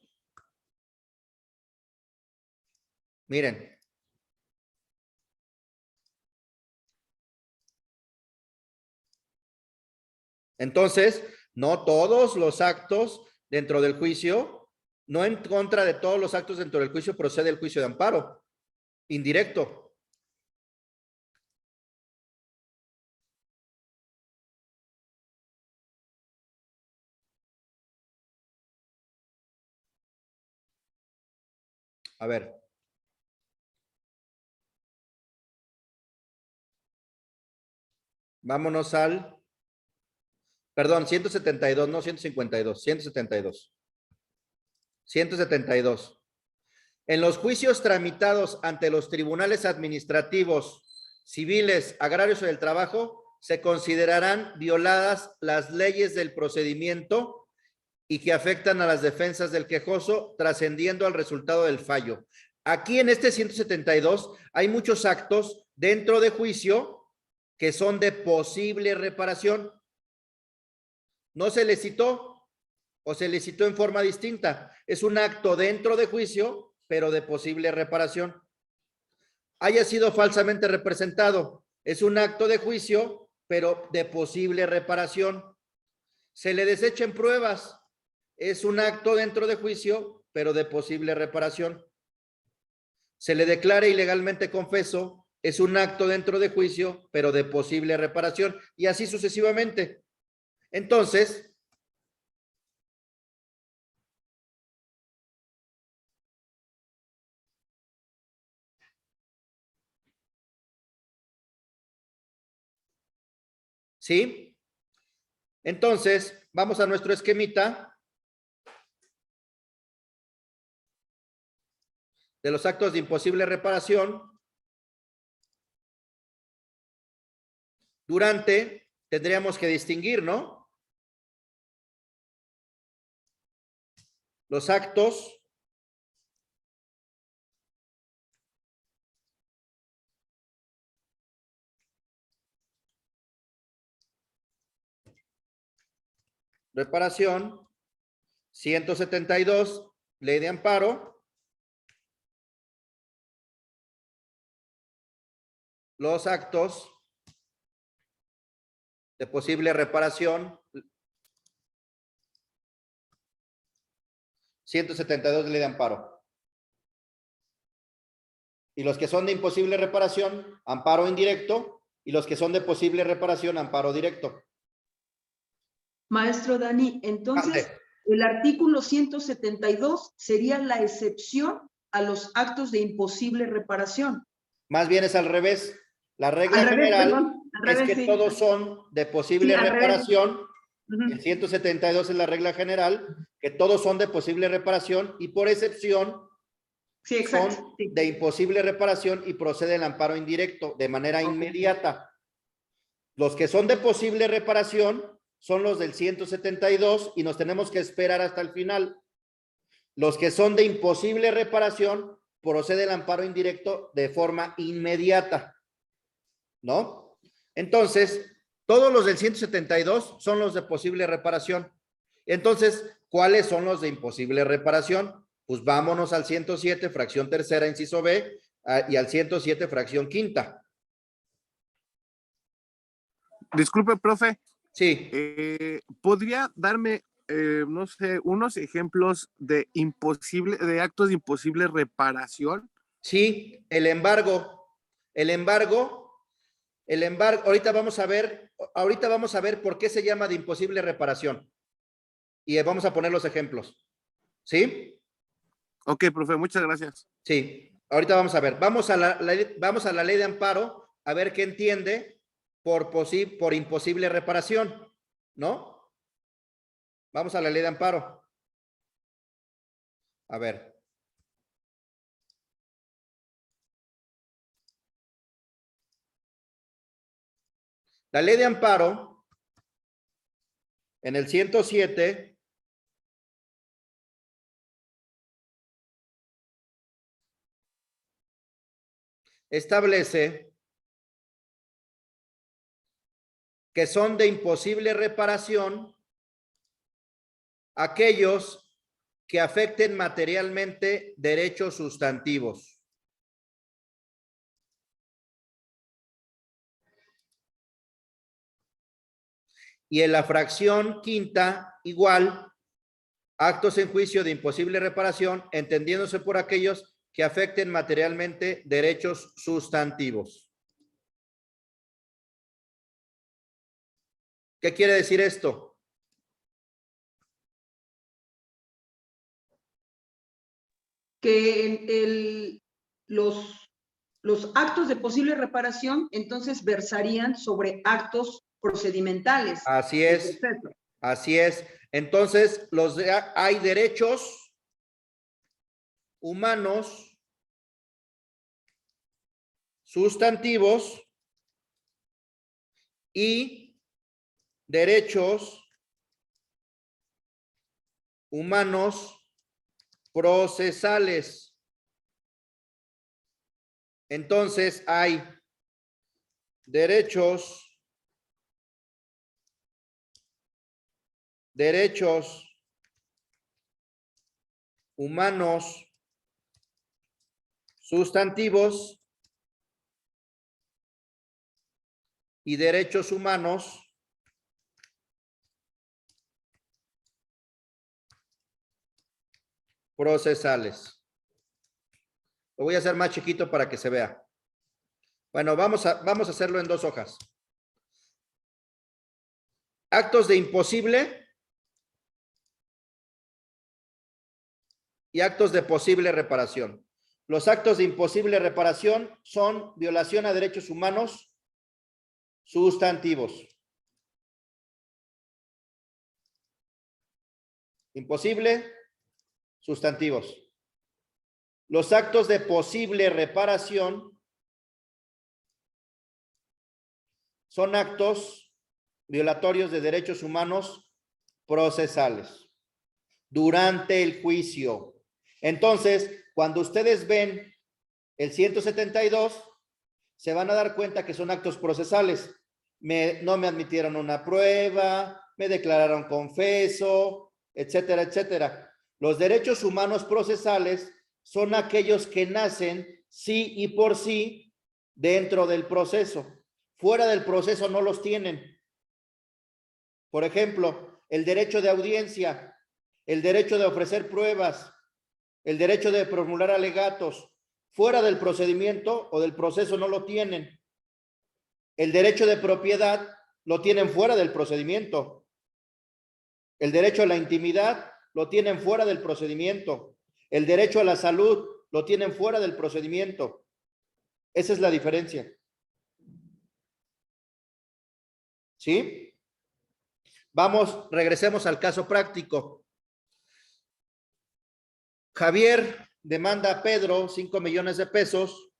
Miren. Entonces, no todos los actos dentro del juicio, no en contra de todos los actos dentro del juicio procede el juicio de amparo indirecto. A ver. Vámonos al, perdón, 172, no 152, 172. 172. En los juicios tramitados ante los tribunales administrativos, civiles, agrarios o del trabajo, se considerarán violadas las leyes del procedimiento y que afectan a las defensas del quejoso, trascendiendo al resultado del fallo. Aquí en este 172 hay muchos actos dentro de juicio que son de posible reparación. ¿No se le citó o se le citó en forma distinta? Es un acto dentro de juicio, pero de posible reparación. Haya sido falsamente representado. Es un acto de juicio, pero de posible reparación. Se le desechen pruebas. Es un acto dentro de juicio, pero de posible reparación. Se le declara ilegalmente confeso. Es un acto dentro de juicio, pero de posible reparación. Y así sucesivamente. Entonces, ¿sí? Entonces, vamos a nuestro esquemita de los actos de imposible reparación. Durante, tendríamos que distinguir, ¿no? Los actos reparación, 172, ley de amparo, los actos de posible reparación, 172, ley de amparo. Y los que son de imposible reparación, amparo indirecto, y los que son de posible reparación, amparo directo. Maestro Dani, entonces el artículo 172 sería la excepción a los actos de imposible reparación. Más bien es al revés. La regla Al revés, general perdón, al es revés, que sí. todos son de posible Sí, al revés. reparación. Ujú. El 172 es la regla general, que todos son de posible reparación y por excepción Sí, exacto. son Sí. de imposible reparación y procede el amparo indirecto de manera inmediata. Los que son de posible reparación son los del 172 y nos tenemos que esperar hasta el final. Los que son de imposible reparación procede el amparo indirecto de forma inmediata, ¿no? Entonces, todos los del 172 son los de posible reparación. Entonces, ¿cuáles son los de imposible reparación? Pues vámonos al 107, fracción tercera, inciso B, y al 107, fracción quinta. Disculpe, profe, Sí, ¿podría darme, no sé, unos ejemplos de actos de imposible reparación? sí, el embargo, ahorita vamos a ver por qué se llama de imposible reparación. Y vamos a poner los ejemplos. ¿Sí? Ok, profe, muchas gracias. Sí, ahorita vamos a ver. Vamos a la ley de amparo a ver qué entiende por imposible reparación, ¿no? Vamos a la ley de amparo. A ver. La ley de amparo en el 107 establece que son de imposible reparación aquellos que afecten materialmente derechos sustantivos. Y en la fracción quinta, igual, actos en juicio de imposible reparación, entendiéndose por aquellos que afecten materialmente derechos sustantivos. ¿Qué quiere decir esto? que los actos de posible reparación entonces versarían sobre actos procedimentales. Así es. Perfecto. Así es. Entonces, hay derechos humanos sustantivos y derechos humanos procesales. Entonces, hay derechos humanos sustantivos y derechos humanos procesales. Lo voy a hacer más chiquito para que se vea. Bueno, vamos a hacerlo en 2 hojas. Actos de imposible y actos de posible reparación. Los actos de imposible reparación son violación a derechos humanos sustantivos. Imposible, sustantivos. Los actos de posible reparación son actos violatorios de derechos humanos procesales durante el juicio. Entonces, cuando ustedes ven el 172, se van a dar cuenta que son actos procesales. No me admitieron una prueba, me declararon confeso, etcétera, etcétera. Los derechos humanos procesales son aquellos que nacen sí y por sí dentro del proceso. Fuera del proceso no los tienen. Por ejemplo, el derecho de audiencia, el derecho de ofrecer pruebas, el derecho de formular alegatos, fuera del procedimiento o del proceso no lo tienen. El derecho de propiedad lo tienen fuera del procedimiento. El derecho a la intimidad lo tienen fuera del procedimiento. El derecho a la salud lo tienen fuera del procedimiento. Esa es la diferencia. ¿Sí? Regresemos al caso práctico. Javier demanda a Pedro 5 millones de pesos.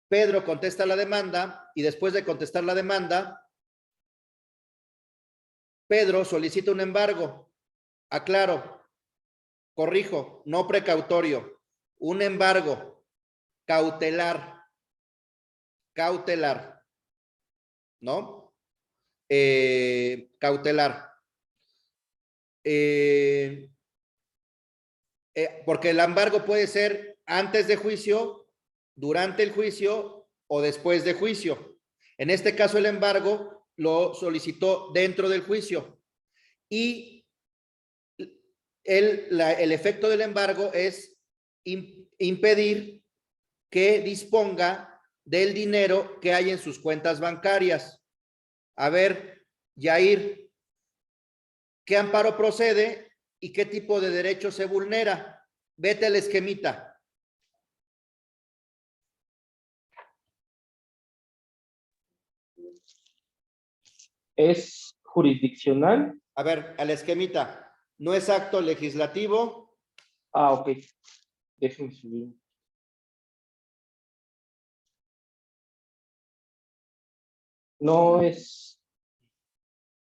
Pedro contesta la demanda y después de contestar la demanda, Pedro solicita un embargo. Aclaro, corrijo, no precautorio, un embargo cautelar, ¿no? Cautelar. Porque el embargo puede ser antes de juicio, durante el juicio o después de juicio. En este caso, el embargo lo solicitó dentro del juicio. Y el efecto del embargo es impedir que disponga del dinero que hay en sus cuentas bancarias. A ver, Yair, ¿qué amparo procede y qué tipo de derecho se vulnera? Vete al esquemita. ¿Es jurisdiccional? A ver, al esquemita. No es acto legislativo. Ah, ok. Déjenme subir. No es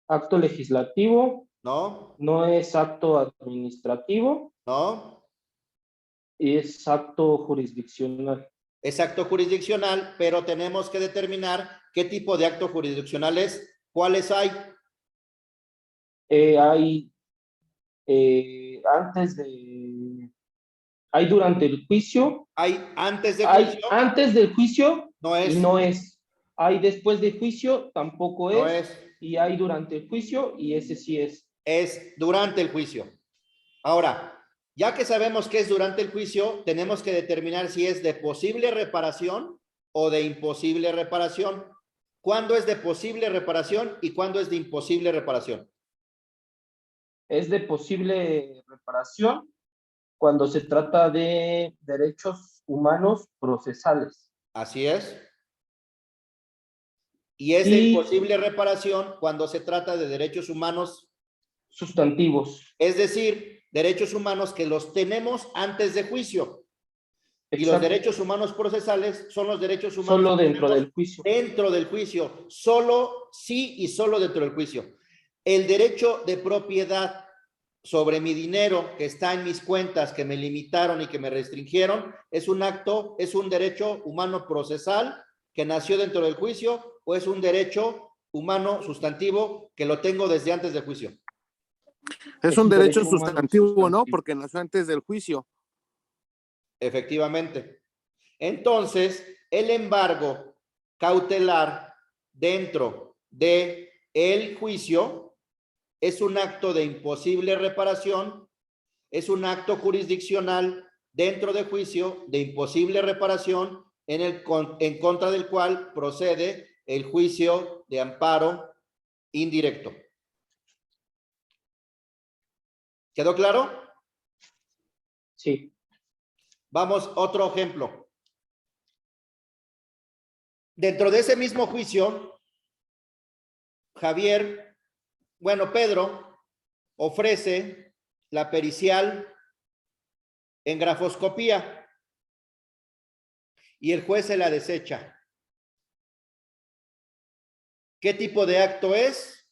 acto legislativo, No, no es acto administrativo, no. es acto jurisdiccional. Es acto jurisdiccional, pero tenemos que determinar qué tipo de acto jurisdiccional es. ¿Cuáles hay? Hay hay durante el juicio, Hay antes de hay juicio. antes del juicio No es. y no es. Hay después del juicio, tampoco No es. es. Y hay durante el juicio y ese sí es. Es durante el juicio. Ahora, ya que sabemos que es durante el juicio, tenemos que determinar si es de posible reparación o de imposible reparación. ¿Cuándo es de posible reparación y cuándo es de imposible reparación? Es de posible reparación cuando se trata de derechos humanos procesales. Así es. Y es de imposible reparación cuando se trata de derechos humanos, Sustantivos. es decir, derechos humanos que los tenemos antes de juicio. Y los Exacto. derechos humanos procesales son los derechos humanos Solo que dentro tenemos del juicio. dentro del juicio, solo sí y solo dentro del juicio. El derecho de propiedad sobre mi dinero que está en mis cuentas, que me limitaron y que me restringieron, es un acto, es un derecho humano procesal que nació dentro del juicio, o es un derecho humano sustantivo que lo tengo desde antes del juicio. Es un derecho humano sustantivo, ¿no? sustantivo. Porque nació antes del juicio. Efectivamente. Entonces, el embargo cautelar dentro de el juicio es un acto de imposible reparación, es un acto jurisdiccional dentro de juicio de imposible reparación en contra del cual procede el juicio de amparo indirecto. ¿Quedó claro? Sí. Vamos, otro ejemplo. Dentro de ese mismo juicio, Pedro ofrece la pericial en grafoscopía y el juez se la desecha. ¿Qué tipo de acto es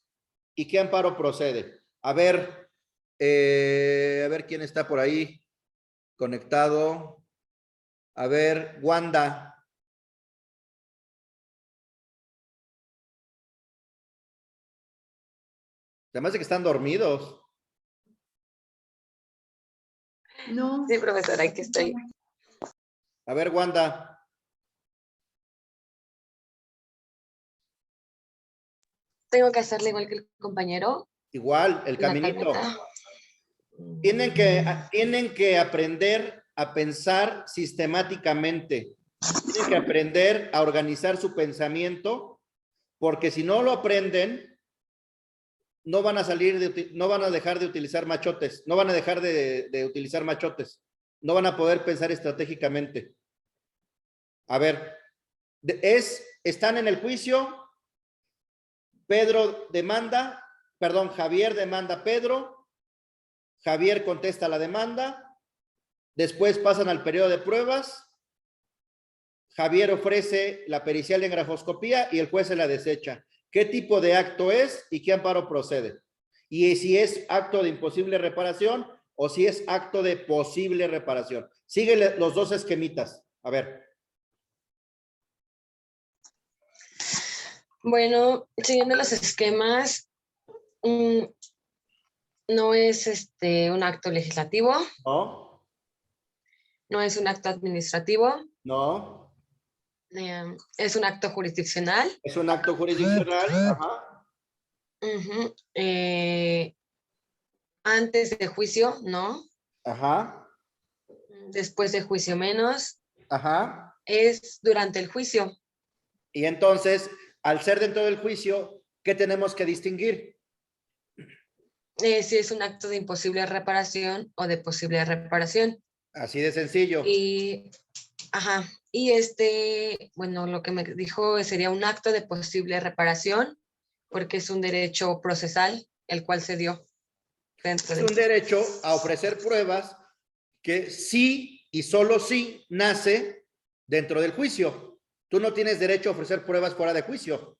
y qué amparo procede? A ver quién está por ahí conectado. A ver, Wanda. Además de que están dormidos. No. Sí, profesora, aquí estoy. A ver, Wanda. Tengo que hacerle igual que el compañero. Igual, el la caminito. carpeta. Tienen que aprender a pensar sistemáticamente. Tienen que aprender a organizar su pensamiento, porque si no lo aprenden, no van a dejar de utilizar machotes, no van a dejar de utilizar machotes, no van a poder pensar estratégicamente. A ver, están en el juicio, Javier demanda a Pedro, Javier contesta la demanda, después pasan al periodo de pruebas, Javier ofrece la pericial en grafoscopía y el juez se la desecha. ¿Qué tipo de acto es y qué amparo procede? Y si es acto de imposible reparación o si es acto de posible reparación. Sigue los dos esquemitas. A ver. Bueno, siguiendo los esquemas, no es un acto legislativo, No, no es un acto administrativo, no. Es un acto jurisdiccional. Es un acto jurisdiccional. Ajá. Ujú. Antes de juicio, no. Ajá. Después de juicio, menos. Ajá. Es durante el juicio. Y entonces, al ser dentro del juicio, ¿qué tenemos que distinguir? Si es un acto de imposible reparación o de posible reparación. Así de sencillo. Y, ajá, y bueno, lo que me dijo sería un acto de posible reparación, porque es un derecho procesal, el cual se dio dentro Es un derecho a ofrecer pruebas que sí y solo sí nace dentro del juicio. Tú no tienes derecho a ofrecer pruebas fuera de juicio.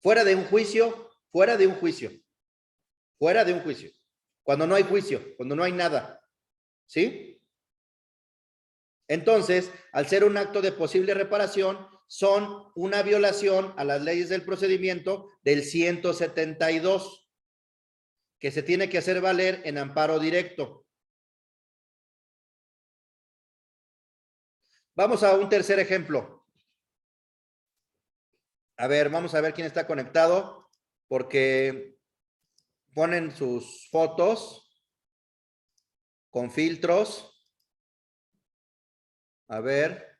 Fuera de un juicio, fuera de un juicio. Fuera de un juicio. Cuando no hay juicio, cuando no hay nada. ¿Sí? Entonces, al ser un acto de posible reparación, son una violación a las leyes del procedimiento del 172, que se tiene que hacer valer en amparo directo. Vamos a un tercer ejemplo. A ver, vamos a ver quién está conectado, porque ponen sus fotos con filtros. A ver,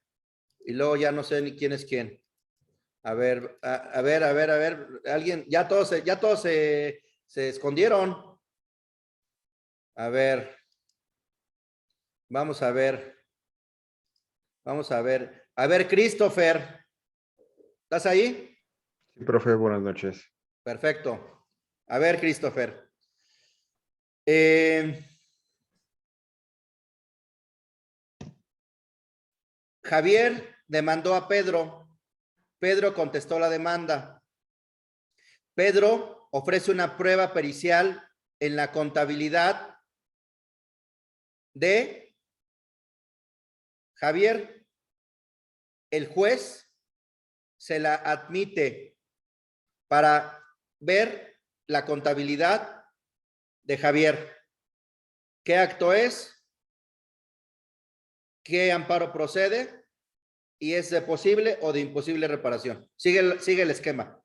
y luego ya no sé ni quién es quién. A ver, alguien, ya todos se escondieron. A ver, Vamos a ver. Vamos a ver. A ver, Christopher. ¿Estás ahí? Sí, profe, buenas noches. Perfecto. A ver, Christopher. Javier demandó a Pedro. Pedro contestó la demanda. Pedro ofrece una prueba pericial en la contabilidad de Javier. El juez se la admite para ver la contabilidad de Javier. ¿Qué acto es? ¿Qué amparo procede? ¿Y es de posible o de imposible reparación? Sigue el esquema.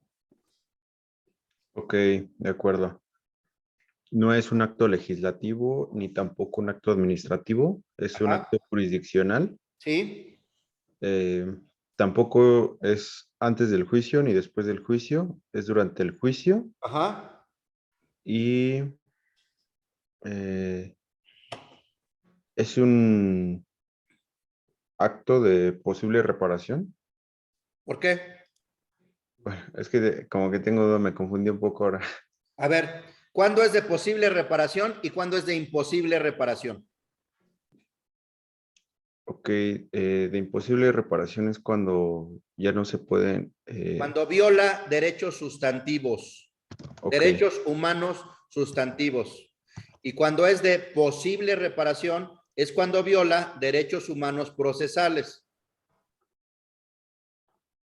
Ok, de acuerdo. No es un acto legislativo ni tampoco un acto administrativo, es un Ajá. acto jurisdiccional. Sí. Tampoco es antes del juicio ni después del juicio, es durante el juicio Ajá. y es un acto de posible reparación. ¿Por qué? Bueno, es que como que tengo duda, me confundí un poco ahora. A ver, ¿cuándo es de posible reparación y cuándo es de imposible reparación? Ok, de imposible reparación es cuando ya no se pueden... Cuando viola derechos sustantivos, ok, derechos humanos sustantivos. Y cuando es de posible reparación, es cuando viola derechos humanos procesales.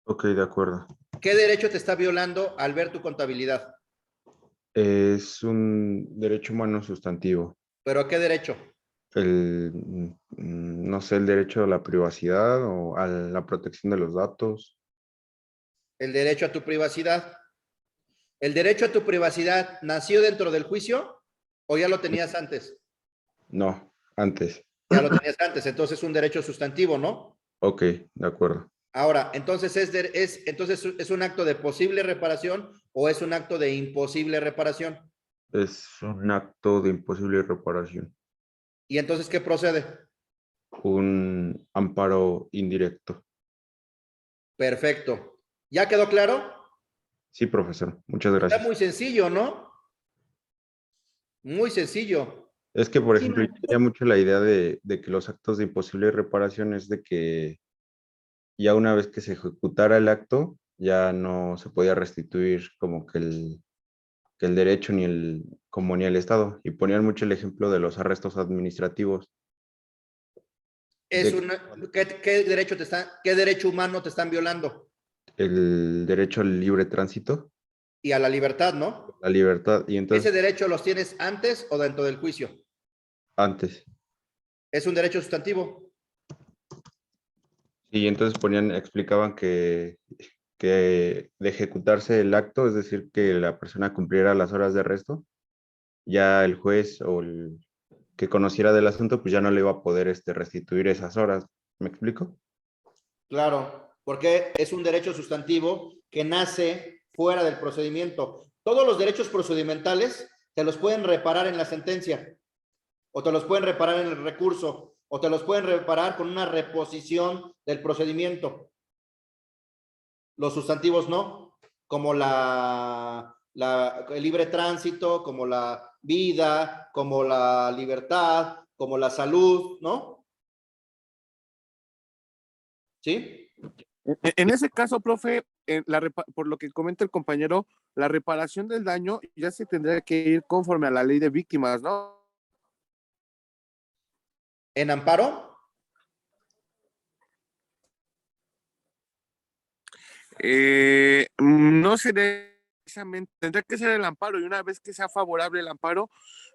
ok, de acuerdo. ¿Qué derecho te está violando al ver tu contabilidad? Es un derecho humano sustantivo. ¿Pero qué derecho? No sé, el derecho a la privacidad o a la protección de los datos. El derecho a tu privacidad. ¿El derecho a tu privacidad nació dentro del juicio o ya lo tenías antes? No, antes. Ya lo tenías antes, entonces es un derecho sustantivo, ¿no? Ok, de acuerdo. Ahora, entonces entonces es un acto de posible reparación o es un acto de imposible reparación. Es un acto de imposible reparación. ¿Y entonces qué procede? Un amparo indirecto. Perfecto. ¿Ya quedó claro? Sí, profesor. Muchas Está gracias. muy sencillo, ¿no? Muy sencillo. Es que, por Sí, ejemplo, yo maestro. tenía mucho la idea de que los actos de imposible reparación es de que ya una vez que se ejecutara el acto, ya no se podía restituir como que el derecho como ni el Estado. Y ponían mucho el ejemplo de los arrestos administrativos. Es De una, ¿qué derecho humano te están violando? el derecho al libre tránsito, Y a la libertad, ¿no? la libertad, y ¿Ese entonces derecho los tienes antes o dentro del juicio? antes. Es un derecho sustantivo. Y entonces explicaban que de ejecutarse el acto, es decir, que la persona cumpliera las horas de arresto, ya el juez o el que conociera del asunto, pues ya no le iba a poder restituir esas horas. ¿Me explico? Claro, porque es un derecho sustantivo que nace fuera del procedimiento. Todos los derechos procedimentales te los pueden reparar en la sentencia, o te los pueden reparar en el recurso, o te los pueden reparar con una reposición del procedimiento. Los sustantivos no, como el libre tránsito, como la vida, como la libertad, como la salud, ¿no? ¿Sí? En ese caso, profe, por lo que comenta el compañero, la reparación del daño ya se tendría que ir conforme a la ley de víctimas, ¿no? ¿En amparo? No sería precisamente, tendría que ser el amparo y una vez que sea favorable el amparo,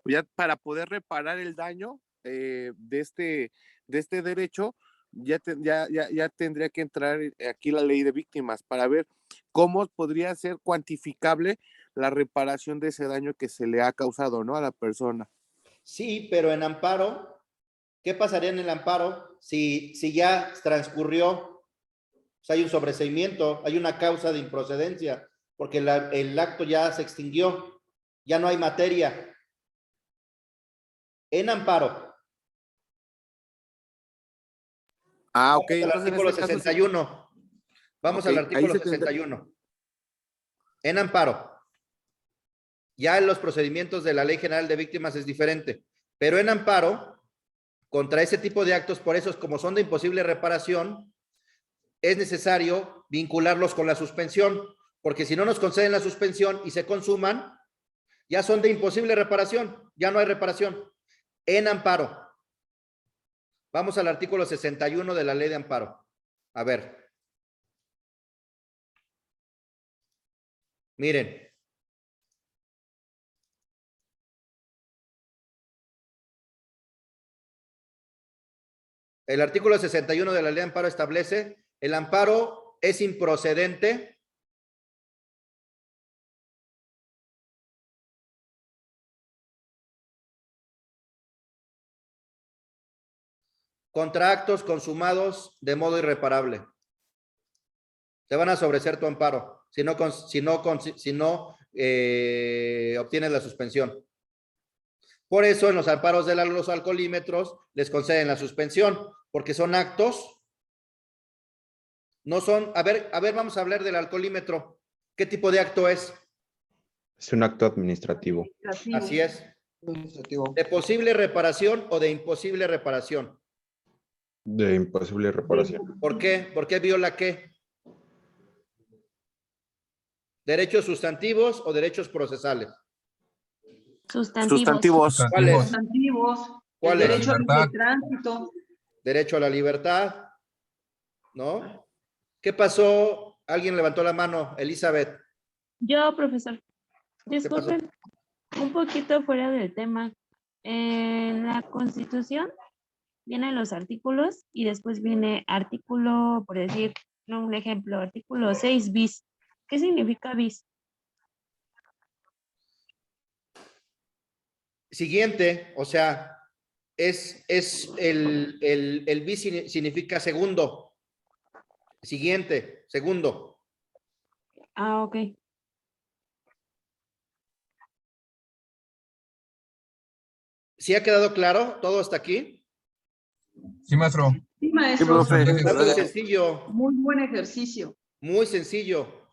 ya para poder reparar el daño de este derecho, ya tendría que entrar aquí la ley de víctimas para ver cómo podría ser cuantificable la reparación de ese daño que se le ha causado, ¿no? A la persona. Sí, pero en amparo, ¿qué pasaría en el amparo si ya transcurrió? O sea, hay un sobreseimiento, hay una causa de improcedencia, porque el acto ya se extinguió, ya no hay materia. En amparo, Ah, ok. Vamos al Entonces, en artículo este caso, sí. 61. Vamos Ok, al ahí artículo se tendrá- 61. En amparo. Ya en los procedimientos de la Ley General de Víctimas es diferente, pero en amparo, contra ese tipo de actos, por eso, como son de imposible reparación, es necesario vincularlos con la suspensión, porque si no nos conceden la suspensión y se consuman, ya son de imposible reparación, ya no hay reparación. En amparo. Vamos al artículo 61 de la Ley de Amparo. A ver. Miren. El artículo 61 de la Ley de Amparo establece: el amparo es improcedente contra actos consumados de modo irreparable. Te van a sobreseer tu amparo si no obtienes la suspensión. Por eso en los amparos de los alcoholímetros les conceden la suspensión, porque son actos, no son, a ver, vamos a hablar del alcoholímetro. ¿Qué tipo de acto es? Es un acto administrativo. Así es. ¿De posible reparación o de imposible reparación? De imposible reparación. ¿Por qué? ¿Por qué viola qué? ¿Derechos sustantivos o derechos procesales? Sustantivos. ¿Cuáles? Sustantivos, el ¿Cuáles? derecho al libre tránsito. Derecho a la libertad, ¿no? ¿Qué pasó? Alguien levantó la mano, Elizabeth. Yo, profesor. pasó? Disculpen, un poquito fuera del tema. En la Constitución vienen los artículos y después viene artículo, por decir, no, un ejemplo, artículo 6 bis. ¿Qué significa bis? Siguiente, o sea, es el bis significa segundo. Siguiente, segundo. Ah, ok. ¿Sí ha quedado claro todo hasta aquí? Sí, maestro. Sí, Sí, maestro. profe. Está muy sencillo, Muy buen ejercicio. muy sencillo.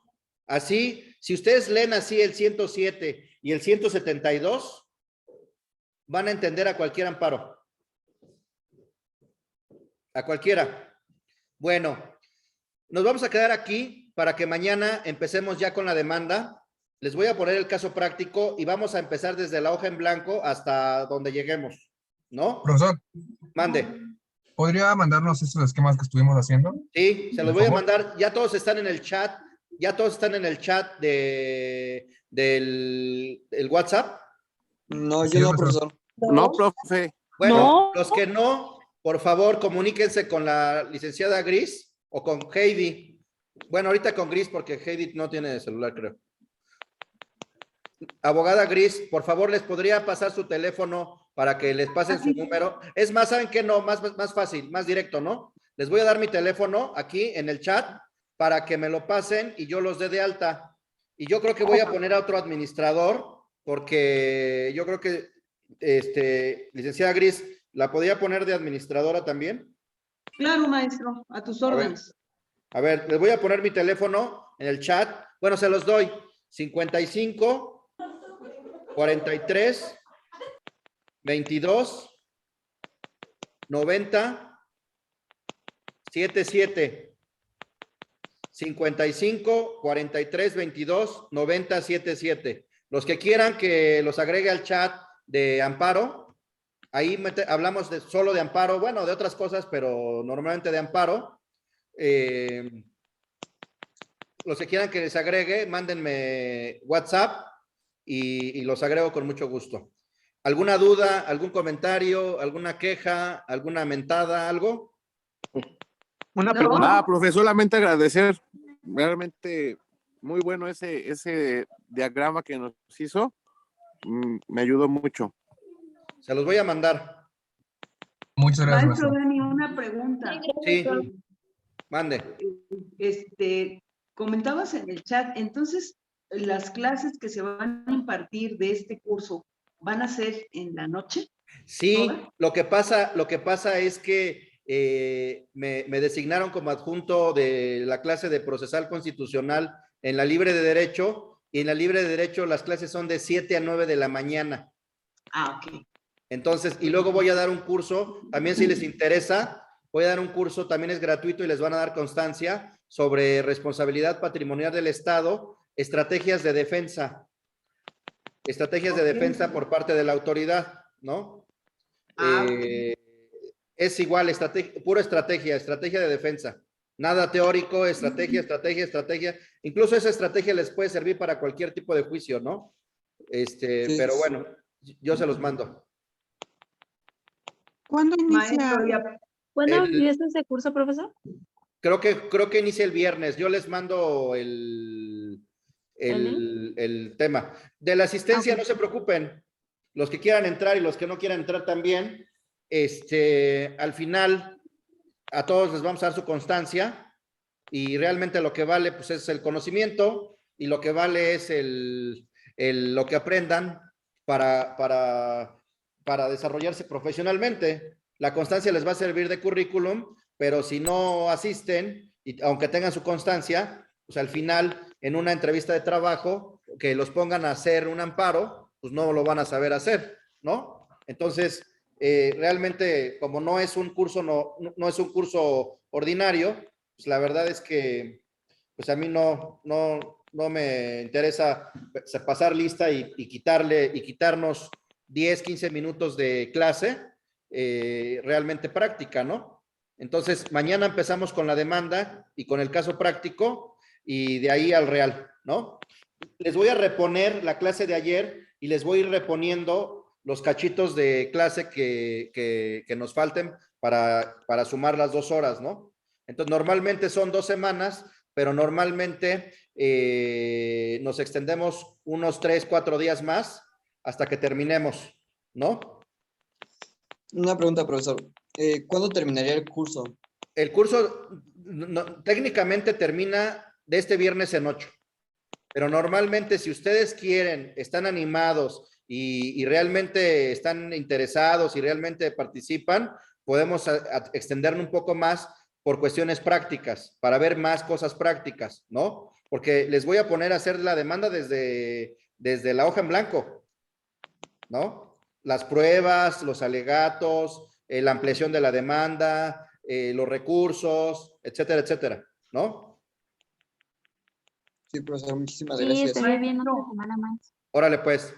Así, si ustedes leen así el 107 y el 172, van a entender a cualquier amparo. A cualquiera. Bueno, nos vamos a quedar aquí para que mañana empecemos ya con la demanda. Les voy a poner el caso práctico y vamos a empezar desde la hoja en blanco hasta donde lleguemos, ¿no? Profesor, Mande. ¿podría mandarnos estos esquemas que estuvimos haciendo? Sí, se los Por voy a favor. mandar. Ya todos están en el chat. Ya todos están en el chat del WhatsApp. No, Sí, yo no, profesor. profesor. No, profe. Bueno, No. los que no, por favor, comuníquense con la licenciada Gris o con Heidi. Bueno, ahorita con Gris porque Heidi no tiene celular, creo. Abogada Gris, por favor, ¿les podría pasar su teléfono para que les pasen su número? Es más, ¿saben qué? No, más fácil, más directo, ¿no? Les voy a dar mi teléfono aquí en el chat para que me lo pasen y yo los dé de alta. Y yo creo que voy a poner a otro administrador porque yo creo que, licenciada Gris, ¿la podría poner de administradora también? Claro, maestro, a tus órdenes. A ver, les voy a poner mi teléfono en el chat. Bueno, se los doy. 55 43 22 90 77 55 43 22 90 77. Los que quieran que los agregue al chat de amparo, ahí hablamos solo de amparo, bueno, de otras cosas, pero normalmente de amparo. Los que quieran que les agregue, mándenme WhatsApp y los agrego con mucho gusto. ¿Alguna duda, algún comentario, alguna queja, alguna mentada, algo? Una No. pregunta. Ah, profe, solamente agradecer. Realmente muy bueno ese diagrama que nos hizo. Me ayudó mucho. Se los voy a mandar. Muchas gracias, Maestro maestro. Dani, una pregunta. Sí, mande. Comentabas en el chat, entonces, las clases que se van a impartir de este curso, ¿van a ser en la noche? Sí, ¿Todas? lo que pasa es que me designaron como adjunto de la clase de procesal constitucional en la libre de derecho, y en la libre de derecho las clases son de 7 a 9 de la mañana. Ah, ok. Entonces, y luego voy a dar un curso, también si les interesa, voy a dar un curso, también es gratuito y les van a dar constancia sobre responsabilidad patrimonial del Estado, estrategias de defensa. Estrategias de defensa por parte de la autoridad, ¿no? Es igual, pura estrategia de defensa. Nada teórico, estrategia. Incluso esa estrategia les puede servir para cualquier tipo de juicio, ¿no? Pero bueno, yo se los mando. ¿Cuándo inicia? ¿Cuándo empieza ese curso, profesor? Creo que inicia el viernes. Yo les mando el tema. De la asistencia, no se preocupen. Los que quieran entrar y los que no quieran entrar también. Al final, a todos les vamos a dar su constancia y realmente lo que vale pues es el conocimiento y lo que vale es lo que aprendan para desarrollarse profesionalmente. La constancia les va a servir de currículum, pero si no asisten, y aunque tengan su constancia, pues al final, en una entrevista de trabajo, que los pongan a hacer un amparo, pues no lo van a saber hacer, ¿no? Entonces, realmente, como no es un curso, no es un curso ordinario, pues la verdad es que pues a mí no me interesa pasar lista y quitarnos 10, 15 minutos de clase realmente práctica, ¿no? Entonces, mañana empezamos con la demanda y con el caso práctico y de ahí al real, ¿no? Les voy a reponer la clase de ayer y les voy a ir reponiendo los cachitos de clase que nos falten para sumar las 2 horas, ¿no? Entonces, normalmente son 2 semanas, pero normalmente nos extendemos unos 3, 4 días más hasta que terminemos, ¿no? Una pregunta, profesor. ¿Cuándo terminaría el curso? El curso técnicamente termina de este viernes en 8, pero normalmente si ustedes quieren, están animados y realmente están interesados y realmente participan, podemos extendernos un poco más por cuestiones prácticas, para ver más cosas prácticas, ¿no? Porque les voy a poner a hacer la demanda desde la hoja en blanco, ¿no? Las pruebas, los alegatos, la ampliación de la demanda, los recursos, etcétera, etcétera, ¿no? Sí, profesor, muchísimas Sí, gracias. estaría bien otra semana más. Órale, pues.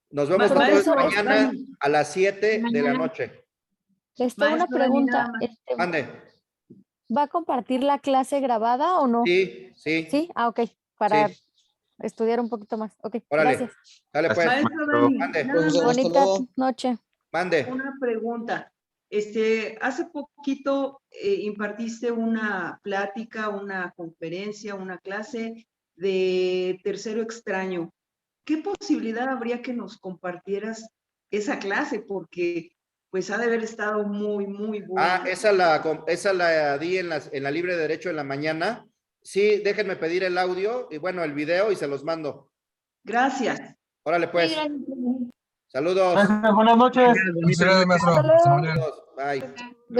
Nos vemos Maestro, mañana a las 7 de la noche. Una pregunta. Ande. ¿Va a compartir la clase grabada o no? Sí. ¿Sí? Ah, ok. Para estudiar un poquito más. Ok, Órale. gracias. Dale, pues. Maestro Dani, Mande. nada más Bonita noche. Mande. una pregunta. Hace poquito impartiste una plática, una conferencia, una clase de tercero extraño. ¿Qué posibilidad habría que nos compartieras esa clase? Porque pues ha de haber estado muy, muy buena. Esa la di en la libre de derecho en la mañana. Sí, déjenme pedir el audio y bueno, el video y se los mando. Gracias. Órale, pues. Sí, gracias. Saludos. Buenas noches. Muchas gracias, maestro. Saludos. Bye.